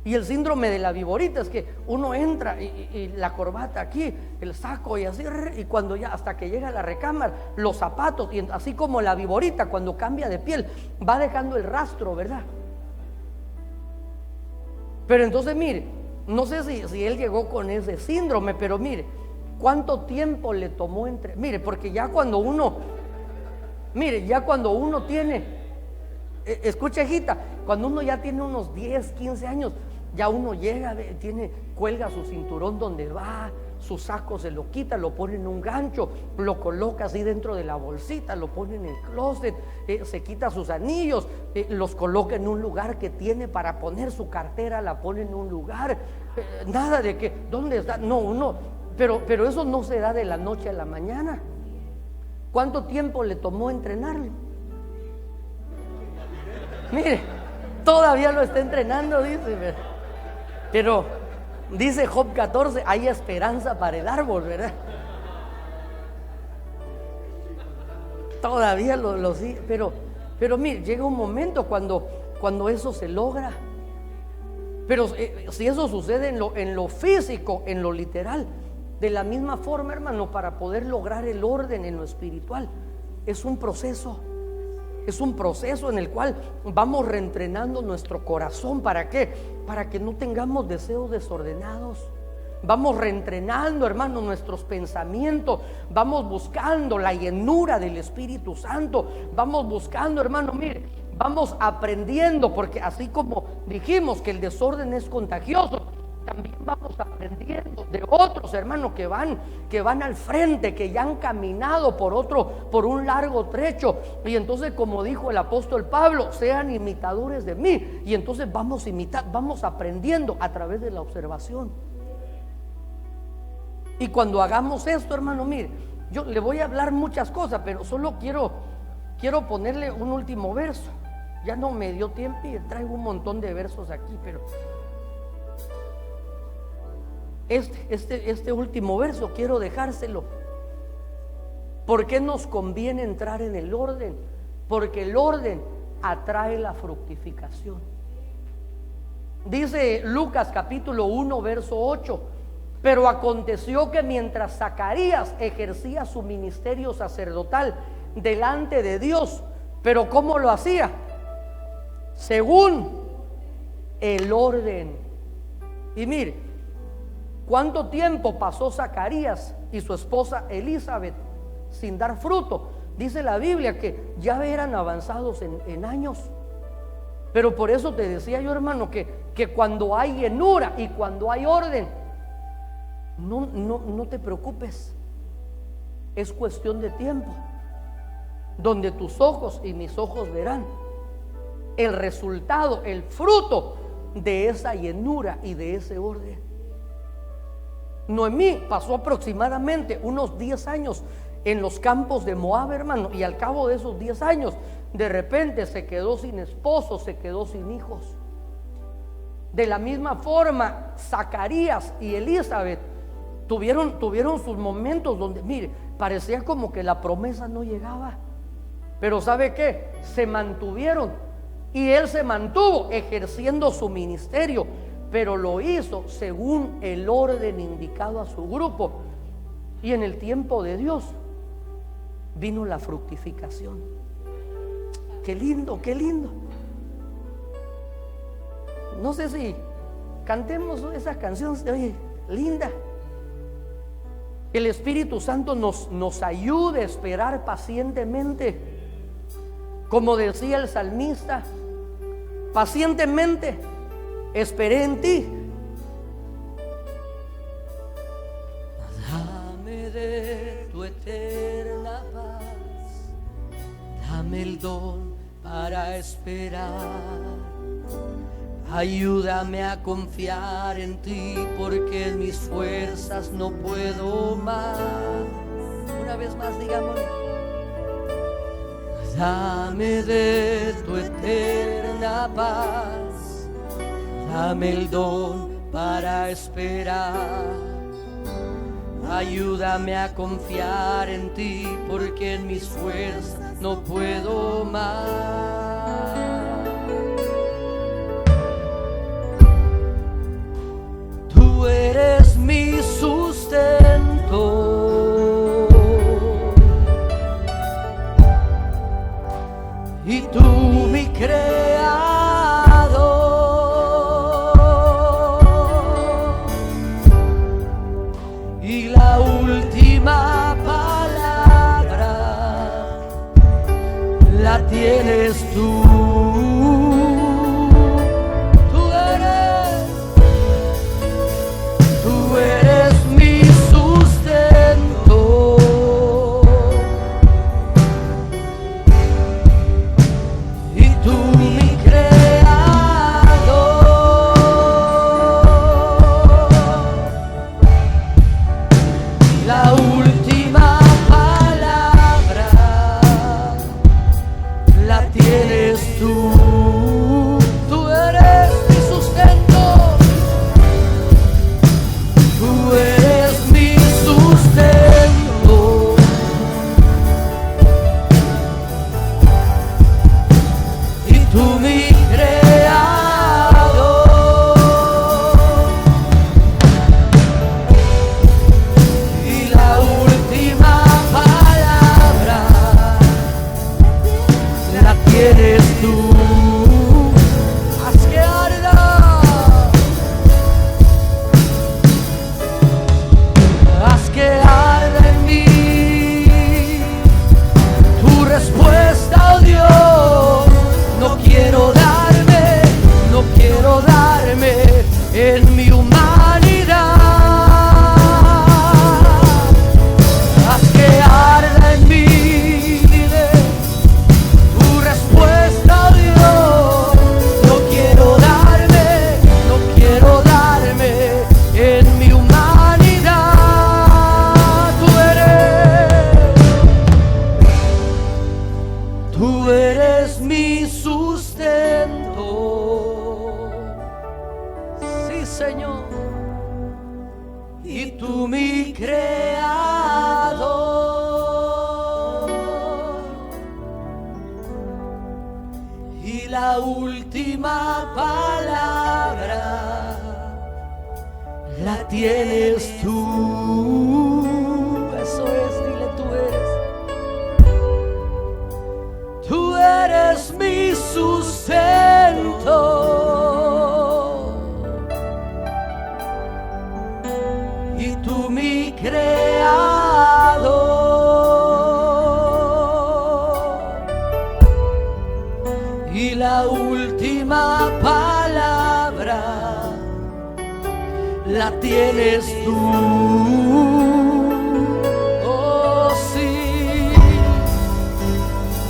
Y el síndrome de la viborita es que uno entra y la corbata aquí, el saco y así, y cuando ya hasta que llega a la recámara, los zapatos, y así como la viborita cuando cambia de piel va dejando el rastro, ¿verdad? Pero entonces mire, no sé si él llegó con ese síndrome, pero mire, ¿cuánto tiempo le tomó mire, porque ya cuando uno tiene, escucha hijita, cuando uno ya tiene unos 10, 15 años, ya uno llega, cuelga su cinturón donde va, su saco se lo quita, lo pone en un gancho, lo coloca así dentro de la bolsita, lo pone en el closet, se quita sus anillos, los coloca en un lugar que tiene para poner su cartera, la pone en un lugar, nada de que, ¿dónde está? No, pero eso no se da de la noche a la mañana. ¿Cuánto tiempo le tomó entrenarlo? Mire, todavía lo está entrenando, dice. Pero dice Job 14, hay esperanza para el árbol, ¿verdad? Todavía lo sigue, pero mire, llega un momento cuando eso se logra. Pero si eso sucede en lo físico, en lo literal, de la misma forma, hermano, para poder lograr el orden en lo espiritual, es un proceso. Es un proceso en el cual vamos reentrenando nuestro corazón. ¿Para qué? Para que no tengamos deseos desordenados. Vamos reentrenando, hermano, nuestros pensamientos. Vamos buscando la llenura del Espíritu Santo. Vamos buscando, hermano, mire, vamos aprendiendo, porque así como dijimos que el desorden es contagioso, también vamos aprendiendo de otros hermanos que van al frente, que ya han caminado por un largo trecho. Y entonces, como dijo el apóstol Pablo, sean imitadores de mí. Y entonces vamos aprendiendo a través de la observación. Y cuando hagamos esto, hermano, mire, yo le voy a hablar muchas cosas, pero solo quiero ponerle un último verso. Ya no me dio tiempo y traigo un montón de versos aquí, pero este último verso quiero dejárselo. ¿Por qué nos conviene entrar en el orden? Porque el orden atrae la fructificación. Dice Lucas capítulo 1 verso 8: pero aconteció que mientras Zacarías ejercía su ministerio sacerdotal delante de Dios, pero ¿cómo lo hacía? Según el orden. Y mire, ¿cuánto tiempo pasó Zacarías y su esposa Elizabeth sin dar fruto? Dice la Biblia que ya eran avanzados en años. Pero por eso te decía yo, hermano, que cuando hay llenura y cuando hay orden, no te preocupes. Es cuestión de tiempo, donde tus ojos y mis ojos verán el resultado, el fruto de esa llenura y de ese orden. Noemí pasó aproximadamente unos 10 años en los campos de Moab, hermano, y al cabo de esos 10 años, de repente se quedó sin esposo, se quedó sin hijos. De la misma forma, Zacarías y Elizabeth tuvieron sus momentos donde, mire, parecía como que la promesa no llegaba. Pero ¿sabe qué? Se mantuvieron, y él se mantuvo ejerciendo su ministerio, pero lo hizo según el orden indicado a su grupo. Y en el tiempo de Dios vino la fructificación. Qué lindo, qué lindo. No sé si cantemos esa canción, oye, linda. El Espíritu Santo nos ayude a esperar pacientemente. Como decía el salmista, pacientemente esperé en ti. Dame de tu eterna paz, dame el don para esperar. Ayúdame a confiar en ti, porque en mis fuerzas no puedo más. Una vez más, digamos: dame de tu eterna paz, dame el don para esperar. Ayúdame a confiar en ti, porque en mis fuerzas no puedo más. Tú eres mi sustento y tú mi creador, y la última palabra la tienes tú. Tú eres mi sustento y tú mi creador. La última palabra la tienes tú. Tú eres mi sustento. Tú eres mi sustento y tú mi creador, y la última palabra la tienes tú. Haz que arda, haz que arda en mí tu respuesta, oh Dios. No quiero darme en mi humanidad. Haz que arda en mí, dile, tu respuesta, oh Dios. No quiero darme en mi humanidad. Tú eres mi sustento. Sí, Señor. Y tú mi creador, y la última palabra la tienes tú. Eso es, dile, tú eres mi sustento y tú mi creador, y la última palabra la tienes tú. Oh, sí,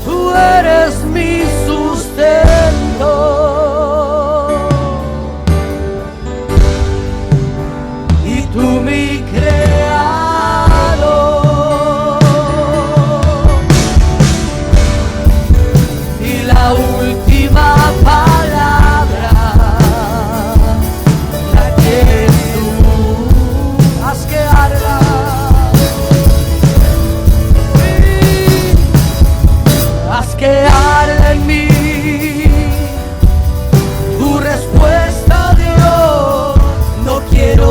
tú eres mi sustento y tú mi creador, y la última palabra la tienes tú. Haz que arda, haz que arda en mí tu respuesta, Dios. No quiero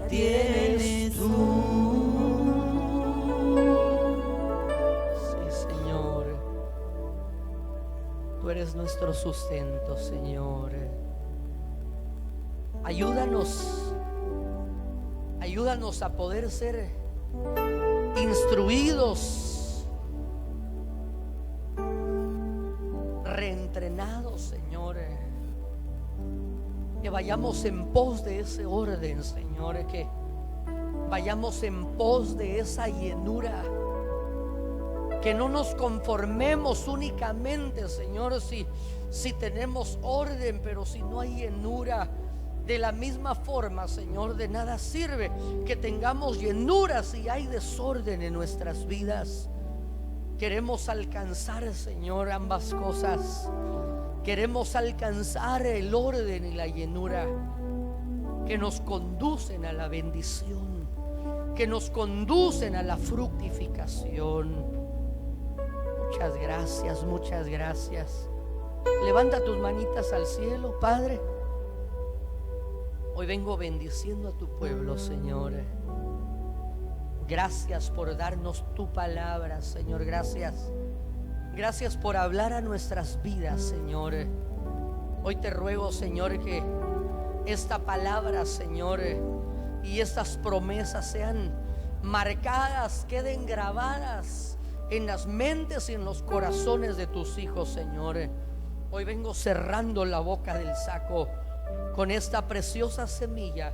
tienes tú. Sí, Señor, tú eres nuestro sustento, Señor. Ayúdanos a poder ser instruidos, reentrenados, Señor. Que vayamos en pos de ese orden, Señor. Que vayamos en pos de esa llenura. Que no nos conformemos únicamente, Señor, si tenemos orden, pero si no hay llenura. De la misma forma, Señor, de nada sirve que tengamos llenura si hay desorden en nuestras vidas. Queremos alcanzar, Señor, ambas cosas. Queremos alcanzar el orden y la llenura que nos conducen a la bendición, que nos conducen a la fructificación. Muchas gracias, muchas gracias. Levanta tus manitas al cielo, Padre. Hoy vengo bendiciendo a tu pueblo, Señor. Gracias por darnos tu palabra, Señor. Gracias. Gracias por hablar a nuestras vidas, Señor. Hoy te ruego, Señor, que esta palabra, Señor, y estas promesas sean marcadas, queden grabadas en las mentes y en los corazones de tus hijos, Señor. Hoy vengo cerrando la boca del saco con esta preciosa semilla,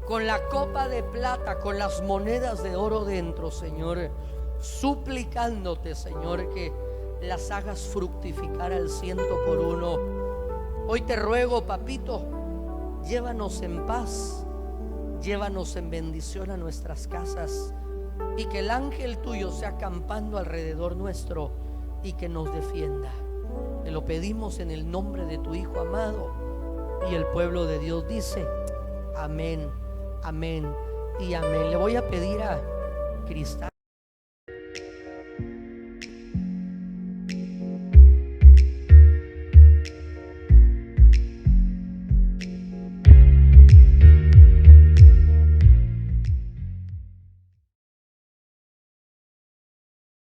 con la copa de plata, con las monedas de oro dentro, Señor, suplicándote, Señor, que las hagas fructificar al 100%. Hoy te ruego, papito, llévanos en paz, llévanos en bendición a nuestras casas, y que el ángel tuyo sea acampando alrededor nuestro y que nos defienda. Te lo pedimos en el nombre de tu Hijo amado. Y el pueblo de Dios dice: amén, amén y amén. Le voy a pedir a Cristal.